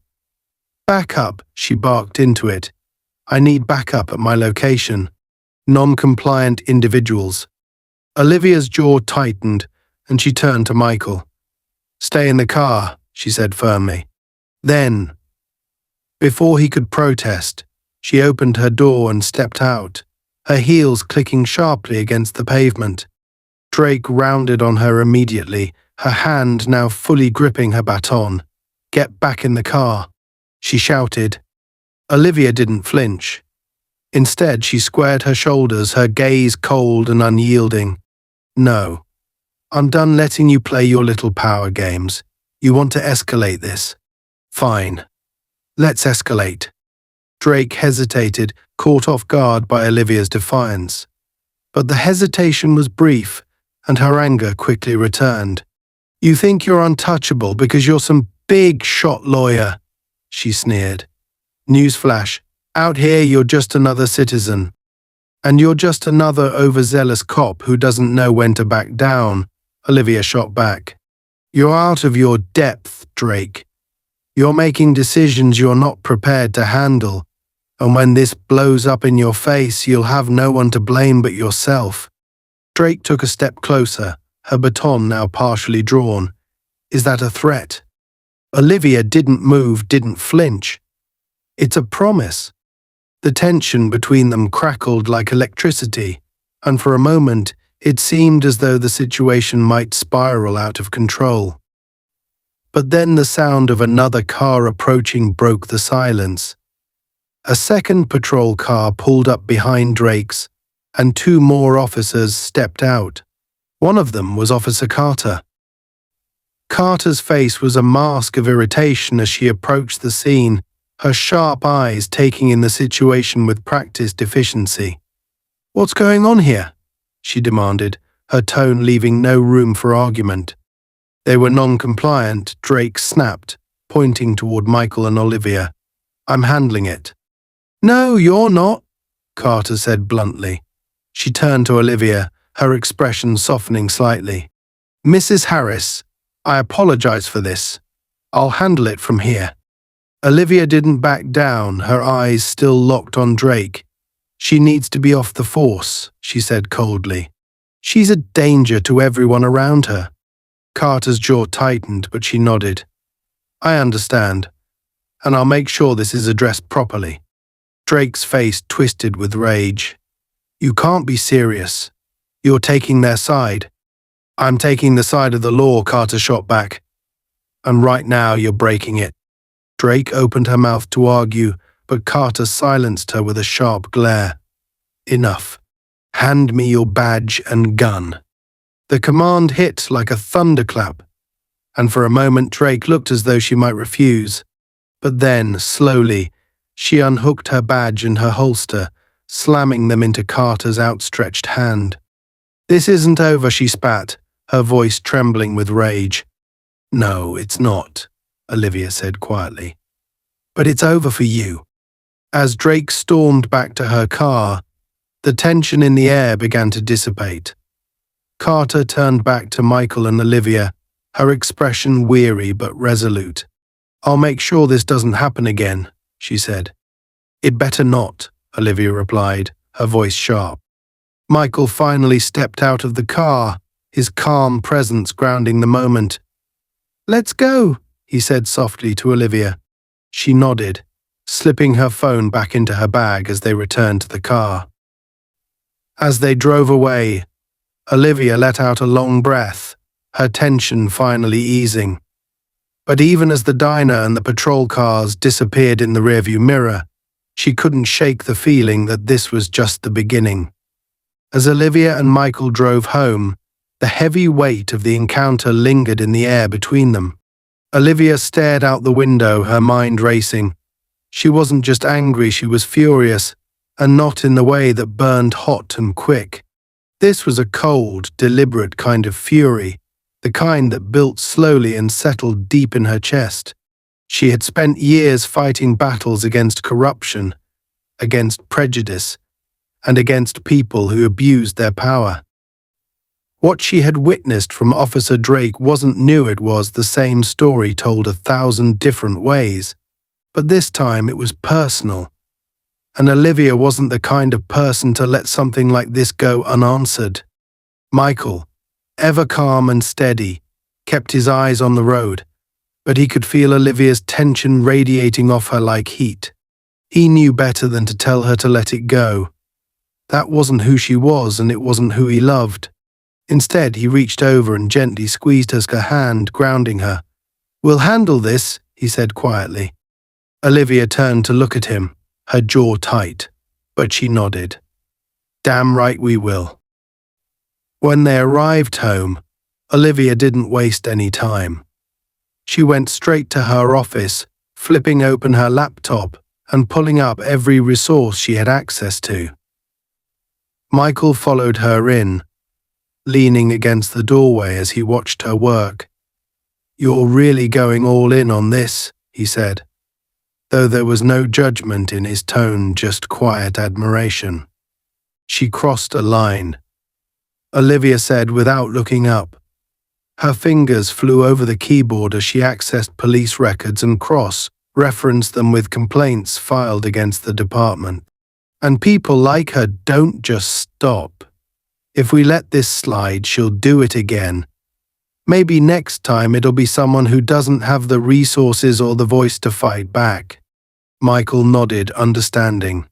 "Back up," she barked into it. "I need backup at my location. Non-compliant individuals." Olivia's jaw tightened, and she turned to Michael. "Stay in the car," she said firmly. Then, before he could protest, she opened her door and stepped out, her heels clicking sharply against the pavement. Drake rounded on her immediately, her hand now fully gripping her baton. "Get back in the car," she shouted. Olivia didn't flinch. Instead, she squared her shoulders, her gaze cold and unyielding. "No. I'm done letting you play your little power games. You want to escalate this? Fine. Let's escalate." Drake hesitated, caught off guard by Olivia's defiance. But the hesitation was brief, and her anger quickly returned. "You think you're untouchable because you're some big shot lawyer," she sneered. "Newsflash, out here you're just another citizen. And you're just another overzealous cop who doesn't know when to back down," Olivia shot back. "You're out of your depth, Drake. You're making decisions you're not prepared to handle, and when this blows up in your face, you'll have no one to blame but yourself." Drake took a step closer, her baton now partially drawn. "Is that a threat?" Olivia didn't move, didn't flinch. "It's a promise." The tension between them crackled like electricity, and for a moment it seemed as though the situation might spiral out of control. But then the sound of another car approaching broke the silence. A second patrol car pulled up behind Drake's, and two more officers stepped out. One of them was Officer Carter. Carter's face was a mask of irritation as she approached the scene, her sharp eyes taking in the situation with practiced efficiency. "What's going on here?" she demanded, her tone leaving no room for argument. "They were non-compliant," Drake snapped, pointing toward Michael and Olivia. "I'm handling it." "No, you're not," Carter said bluntly. She turned to Olivia, her expression softening slightly. "Mrs. Harris, I apologize for this. I'll handle it from here." Olivia didn't back down, her eyes still locked on Drake. "She needs to be off the force," she said coldly. "She's a danger to everyone around her." Carter's jaw tightened, but she nodded. "I understand, and I'll make sure this is addressed properly." Drake's face twisted with rage. "You can't be serious. You're taking their side." "I'm taking the side of the law," Carter shot back. "And right now you're breaking it." Drake opened her mouth to argue, but Carter silenced her with a sharp glare. "Enough. Hand me your badge and gun." The command hit like a thunderclap, and for a moment Drake looked as though she might refuse. But then, slowly, she unhooked her badge and her holster, slamming them into Carter's outstretched hand. "This isn't over," she spat, her voice trembling with rage. "No, it's not," Olivia said quietly. "But it's over for you." As Drake stormed back to her car, the tension in the air began to dissipate. Carter turned back to Michael and Olivia, her expression weary but resolute. "I'll make sure this doesn't happen again," she said. "It better not," Olivia replied, her voice sharp. Michael finally stepped out of the car, his calm presence grounding the moment. "Let's go," he said softly to Olivia. She nodded, slipping her phone back into her bag as they returned to the car. As they drove away, Olivia let out a long breath, her tension finally easing. But even as the diner and the patrol cars disappeared in the rearview mirror, she couldn't shake the feeling that this was just the beginning. As Olivia and Michael drove home, the heavy weight of the encounter lingered in the air between them. Olivia stared out the window, her mind racing. She wasn't just angry, she was furious, and not in the way that burned hot and quick. This was a cold, deliberate kind of fury, the kind that built slowly and settled deep in her chest. She had spent years fighting battles against corruption, against prejudice, and against people who abused their power. What she had witnessed from Officer Drake wasn't new, it was the same story told 1,000 different ways. But this time it was personal. And Olivia wasn't the kind of person to let something like this go unanswered. Michael, ever calm and steady, kept his eyes on the road, but he could feel Olivia's tension radiating off her like heat. He knew better than to tell her to let it go. That wasn't who she was, and it wasn't who he loved. Instead, he reached over and gently squeezed her hand, grounding her. "We'll handle this," he said quietly. Olivia turned to look at him, her jaw tight, but she nodded. "Damn right we will." When they arrived home, Olivia didn't waste any time. She went straight to her office, flipping open her laptop and pulling up every resource she had access to. Michael followed her in, leaning against the doorway as he watched her work. "You're really going all in on this," he said, though there was no judgment in his tone, just quiet admiration. "She crossed a line," Olivia said without looking up. Her fingers flew over the keyboard as she accessed police records and cross-referenced them with complaints filed against the department. "And people like her don't just stop. If we let this slide, she'll do it again. Maybe next time it'll be someone who doesn't have the resources or the voice to fight back." Michael nodded, understanding.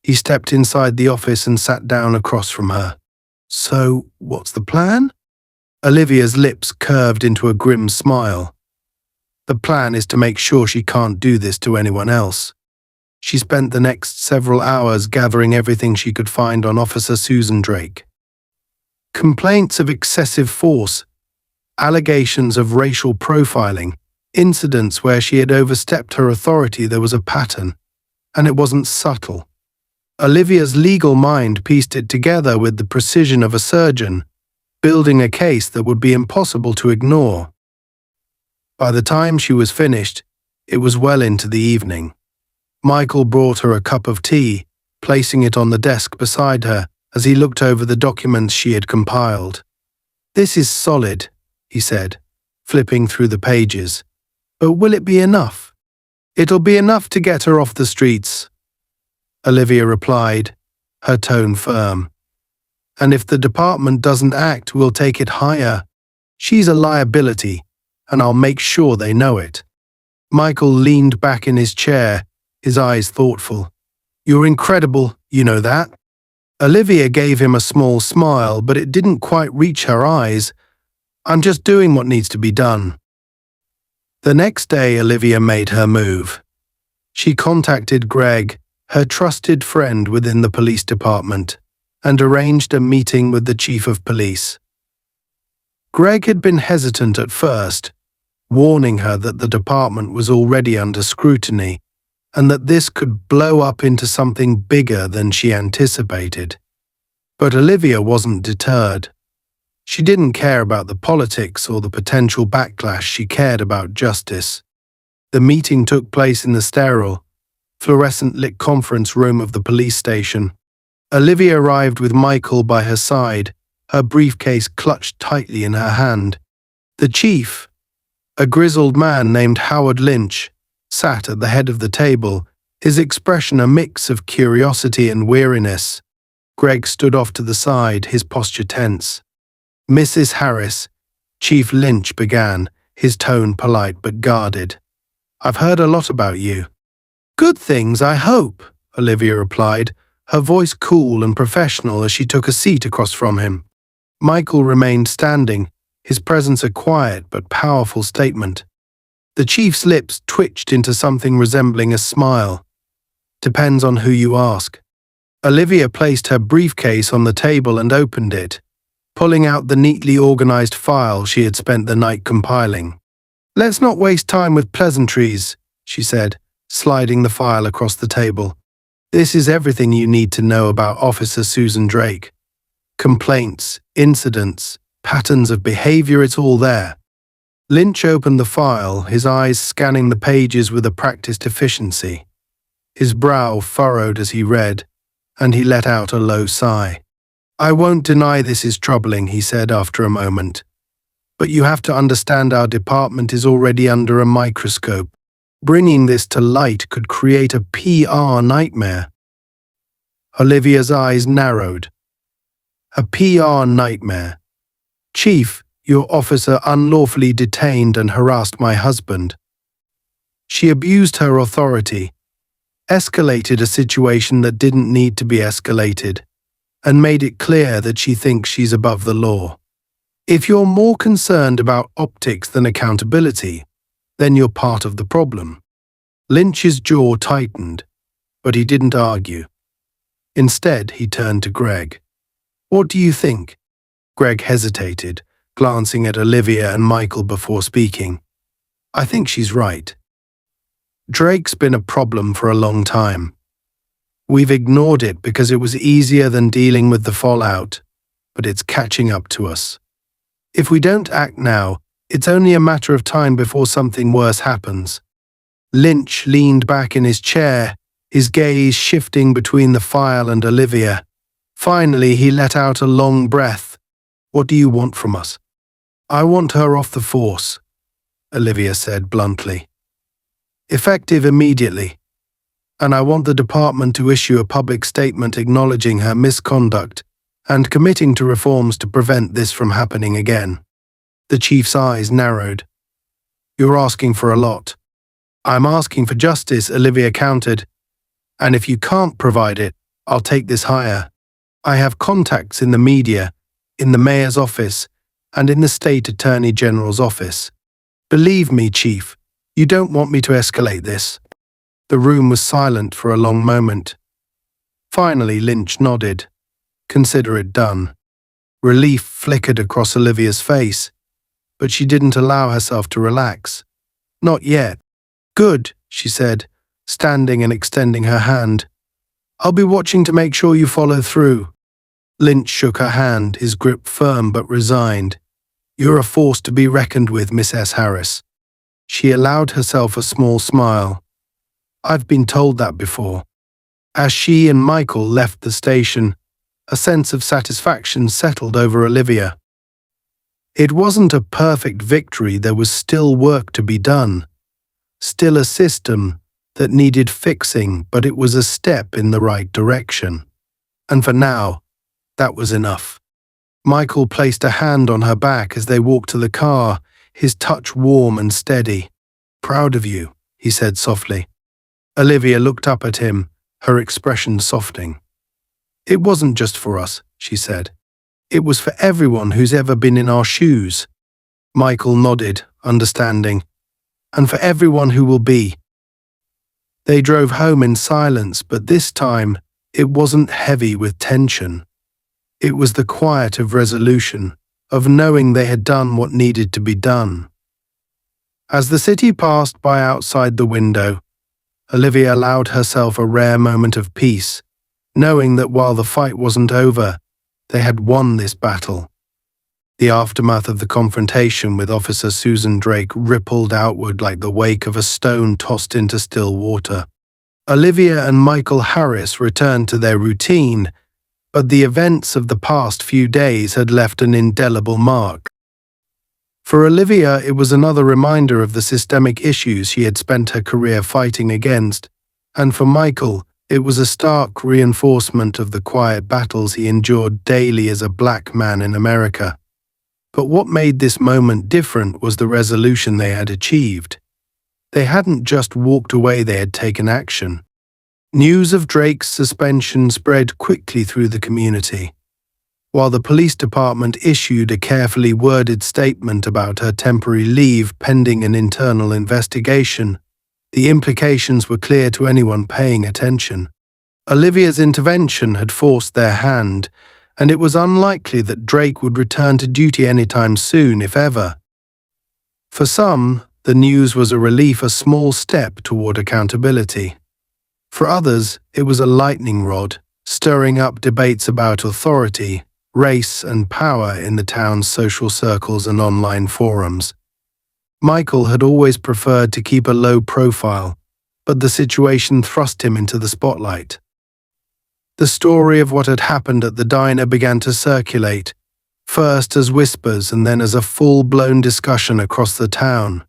He stepped inside the office and sat down across from her. "So, what's the plan?" Olivia's lips curved into a grim smile. The plan is to make sure she can't do this to anyone else. She spent the next several hours gathering everything she could find on Officer Susan Drake. Complaints of excessive force, allegations of racial profiling, incidents where she had overstepped her authority. There was a pattern, and it wasn't subtle. Olivia's legal mind pieced it together with the precision of a surgeon, building a case that would be impossible to ignore. By the time she was finished, it was well into the evening. Michael brought her a cup of tea, placing it on the desk beside her as he looked over the documents she had compiled. "This is solid," he said, flipping through the pages. "But will it be enough?" "It'll be enough to get her off the streets," Olivia replied, her tone firm. "And if the department doesn't act, we'll take it higher. She's a liability, and I'll make sure they know it." Michael leaned back in his chair, his eyes thoughtful. "You're incredible, you know that?" Olivia gave him a small smile, but it didn't quite reach her eyes. "I'm just doing what needs to be done." The next day, Olivia made her move. She contacted Greg, her trusted friend within the police department, and arranged a meeting with the chief of police. Greg had been hesitant at first, warning her that the department was already under scrutiny and that this could blow up into something bigger than she anticipated. But Olivia wasn't deterred. She didn't care about the politics or the potential backlash. She cared about justice. The meeting took place in the sterile, fluorescent-lit conference room of the police station. Olivia arrived with Michael by her side, her briefcase clutched tightly in her hand. The chief, a grizzled man named Howard Lynch, sat at the head of the table, his expression a mix of curiosity and weariness. Greg stood off to the side, his posture tense. "Mrs. Harris," Chief Lynch began, his tone polite but guarded. "I've heard a lot about you." "Good things, I hope," Olivia replied, her voice cool and professional as she took a seat across from him. Michael remained standing, his presence a quiet but powerful statement. The chief's lips twitched into something resembling a smile. "Depends on who you ask." Olivia placed her briefcase on the table and opened it, pulling out the neatly organized file she had spent the night compiling. "Let's not waste time with pleasantries," she said, sliding the file across the table. "This is everything you need to know about Officer Susan Drake. Complaints, incidents, patterns of behavior, it's all there." Lynch opened the file, his eyes scanning the pages with a practiced efficiency. His brow furrowed as he read, and he let out a low sigh. "I won't deny this is troubling," he said after a moment. "But you have to understand our department is already under a microscope. Bringing this to light could create a PR nightmare." Olivia's eyes narrowed. "A PR nightmare? Chief, your officer unlawfully detained and harassed my husband. She abused her authority, escalated a situation that didn't need to be escalated, and made it clear that she thinks she's above the law. If you're more concerned about optics than accountability, then you're part of the problem." Lynch's jaw tightened, but he didn't argue. Instead, he turned to Greg. "What do you think?" Greg hesitated, glancing at Olivia and Michael before speaking. "I think she's right. Drake's been a problem for a long time. We've ignored it because it was easier than dealing with the fallout, but it's catching up to us. If we don't act now, it's only a matter of time before something worse happens." Lynch leaned back in his chair, his gaze shifting between the file and Olivia. Finally, he let out a long breath. "What do you want from us?" "I want her off the force," Olivia said bluntly. "Effective immediately. And I want the department to issue a public statement acknowledging her misconduct and committing to reforms to prevent this from happening again." The chief's eyes narrowed. "You're asking for a lot." "I'm asking for justice," Olivia countered. "And if you can't provide it, I'll take this higher. I have contacts in the media, in the mayor's office, and in the state attorney general's office. Believe me, Chief, You don't want me to escalate this?" The room was silent for a long moment. Finally, Lynch nodded. "Consider it done." Relief flickered across Olivia's face, but she didn't allow herself to relax. "Not yet." "Good," she said, standing and extending her hand. "I'll be watching to make sure you follow through." Lynch shook her hand, his grip firm but resigned. "You're a force to be reckoned with, Miss S. Harris." She allowed herself a small smile. "I've been told that before." As she and Michael left the station, a sense of satisfaction settled over Olivia. It wasn't a perfect victory, there was still work to be done. Still a system that needed fixing, but it was a step in the right direction. And for now, that was enough. Michael placed a hand on her back as they walked to the car, his touch warm and steady. "Proud of you," he said softly. Olivia looked up at him, her expression softening. "It wasn't just for us," she said. "It was for everyone who's ever been in our shoes." Michael nodded, understanding. "And for everyone who will be." They drove home in silence, but this time it wasn't heavy with tension. It was the quiet of resolution, of knowing they had done what needed to be done. As the city passed by outside the window, Olivia allowed herself a rare moment of peace, knowing that while the fight wasn't over, they had won this battle. The aftermath of the confrontation with Officer Susan Drake rippled outward like the wake of a stone tossed into still water. Olivia and Michael Harris returned to their routine, but the events of the past few days had left an indelible mark. For Olivia, it was another reminder of the systemic issues she had spent her career fighting against, and for Michael, it was a stark reinforcement of the quiet battles he endured daily as a black man in America. But what made this moment different was the resolution they had achieved. They hadn't just walked away, they had taken action. News of Drake's suspension spread quickly through the community. While the police department issued a carefully worded statement about her temporary leave pending an internal investigation, the implications were clear to anyone paying attention. Olivia's intervention had forced their hand, and it was unlikely that Drake would return to duty anytime soon, if ever. For some, the news was a relief, a small step toward accountability. For others, it was a lightning rod, stirring up debates about authority, race, and power in the town's social circles and online forums. Michael had always preferred to keep a low profile, but the situation thrust him into the spotlight. The story of what had happened at the diner began to circulate, first as whispers and then as a full-blown discussion across the town.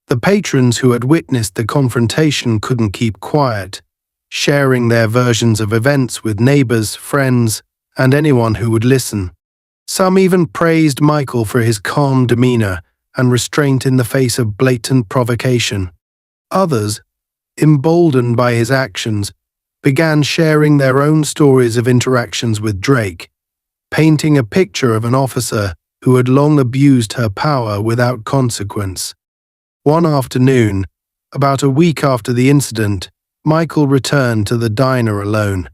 The patrons who had witnessed the confrontation couldn't keep quiet, sharing their versions of events with neighbors, friends, and anyone who would listen. Some even praised Michael for his calm demeanor and restraint in the face of blatant provocation. Others, emboldened by his actions, began sharing their own stories of interactions with Drake, painting a picture of an officer who had long abused her power without consequence. One afternoon, about a week after the incident, Michael returned to the diner alone.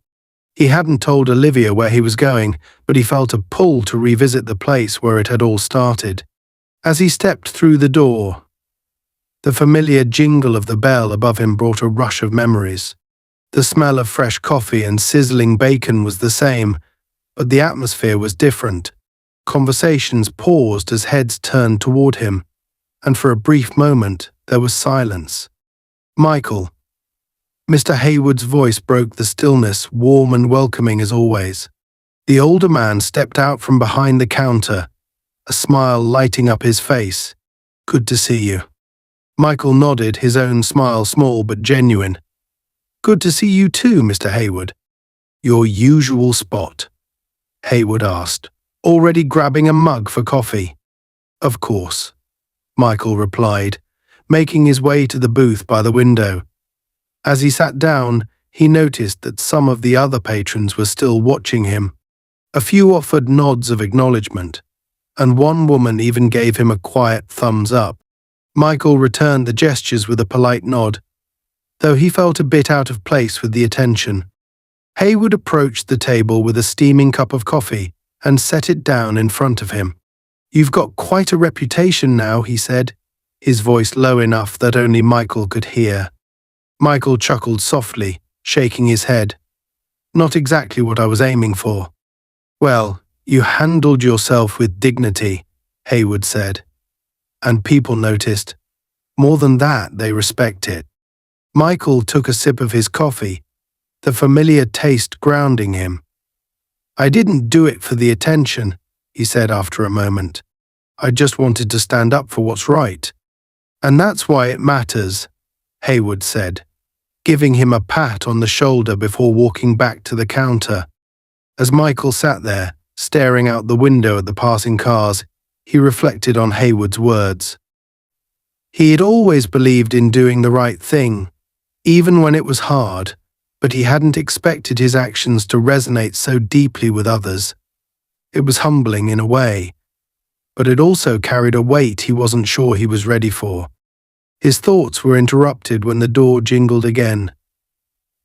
He hadn't told Olivia where he was going, but he felt a pull to revisit the place where it had all started. As he stepped through the door, the familiar jingle of the bell above him brought a rush of memories. The smell of fresh coffee and sizzling bacon was the same, but the atmosphere was different. Conversations paused as heads turned toward him, and for a brief moment there was silence. "Michael." Mr. Hayward's voice broke the stillness, warm and welcoming as always. The older man stepped out from behind the counter, a smile lighting up his face. "Good to see you." Michael nodded, his own smile small but genuine. "Good to see you too, Mr. Hayward." "Your usual spot?" Hayward asked, already grabbing a mug for coffee. "Of course," Michael replied, making his way to the booth by the window. As he sat down, he noticed that some of the other patrons were still watching him. A few offered nods of acknowledgement, and one woman even gave him a quiet thumbs up. Michael returned the gestures with a polite nod, though he felt a bit out of place with the attention. Haywood approached the table with a steaming cup of coffee and set it down in front of him. "You've got quite a reputation now," he said, his voice low enough that only Michael could hear. Michael chuckled softly, shaking his head. "Not exactly what I was aiming for." "Well, you handled yourself with dignity," Haywood said. "And people noticed. More than that, they respect it." Michael took a sip of his coffee, the familiar taste grounding him. "I didn't do it for the attention," he said after a moment. "I just wanted to stand up for what's right. And that's why it matters," Haywood said, giving him a pat on the shoulder before walking back to the counter. As Michael sat there, staring out the window at the passing cars, he reflected on Haywood's words. He had always believed in doing the right thing, even when it was hard, but he hadn't expected his actions to resonate so deeply with others. It was humbling in a way, but it also carried a weight he wasn't sure he was ready for. His thoughts were interrupted when the door jingled again,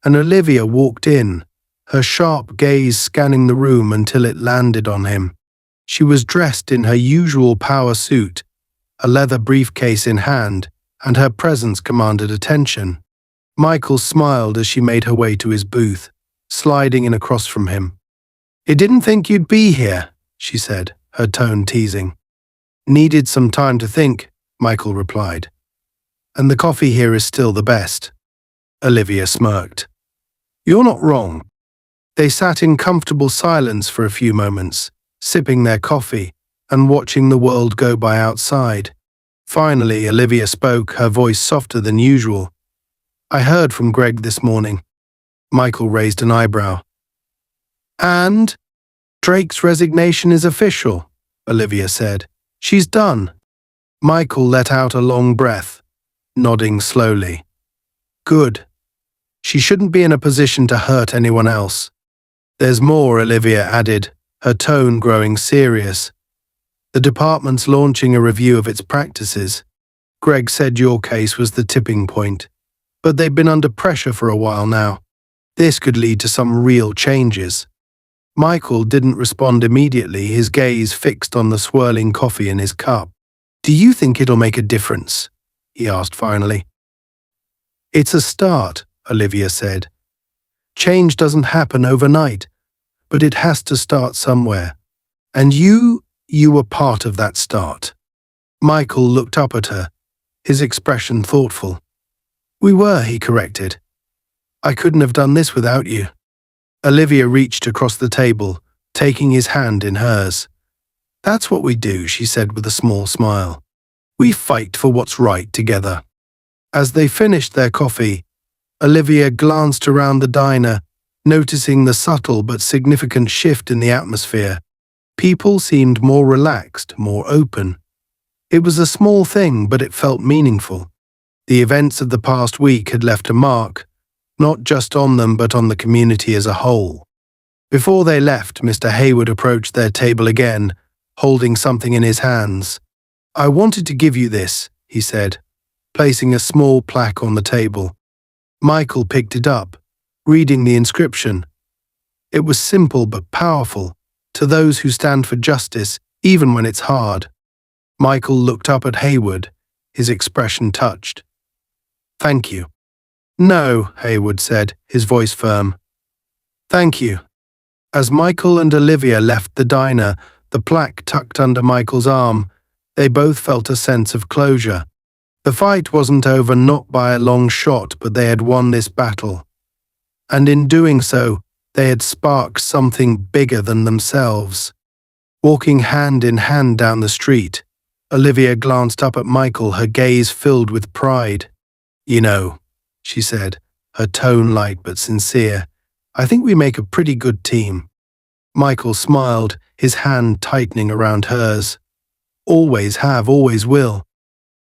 and Olivia walked in, her sharp gaze scanning the room until it landed on him. She was dressed in her usual power suit, a leather briefcase in hand, and her presence commanded attention. Michael smiled as she made her way to his booth, sliding in across from him. "I didn't think you'd be here," she said, her tone teasing. "Needed some time to think," Michael replied. "And the coffee here is still the best." Olivia smirked. "You're not wrong." They sat in comfortable silence for a few moments, sipping their coffee and watching the world go by outside. Finally, Olivia spoke, her voice softer than usual. "I heard from Greg this morning." Michael raised an eyebrow. "And? Drake's resignation is official," Olivia said. "She's done." Michael let out a long breath, nodding slowly. "Good. She shouldn't be in a position to hurt anyone else." "There's more," Olivia added, her tone growing serious. "The department's launching a review of its practices. Greg said your case was the tipping point, but they've been under pressure for a while now. This could lead to some real changes." Michael didn't respond immediately, his gaze fixed on the swirling coffee in his cup. "Do you think it'll make a difference?" he asked finally. "It's a start," Olivia said. "Change doesn't happen overnight, but it has to start somewhere. And you were part of that start." Michael looked up at her, his expression thoughtful. "We were," he corrected. "I couldn't have done this without you." Olivia reached across the table, taking his hand in hers. "That's what we do," she said with a small smile. "We fight for what's right together." As they finished their coffee, Olivia glanced around the diner, noticing the subtle but significant shift in the atmosphere. People seemed more relaxed, more open. It was a small thing, but it felt meaningful. The events of the past week had left a mark, not just on them but on the community as a whole. Before they left, Mr. Haywood approached their table again, holding something in his hands. "I wanted to give you this," he said, placing a small plaque on the table. Michael picked it up, reading the inscription. It was simple but powerful, "To those who stand for justice, even when it's hard." Michael looked up at Haywood, his expression touched. "Thank you." "No," Haywood said, his voice firm. "Thank you." As Michael and Olivia left the diner, the plaque tucked under Michael's arm, they both felt a sense of closure. The fight wasn't over, not by a long shot, but they had won this battle. And in doing so, they had sparked something bigger than themselves. Walking hand in hand down the street, Olivia glanced up at Michael, her gaze filled with pride. "You know," she said, her tone light but sincere, "I think we make a pretty good team." Michael smiled, his hand tightening around hers. "Always have, always will."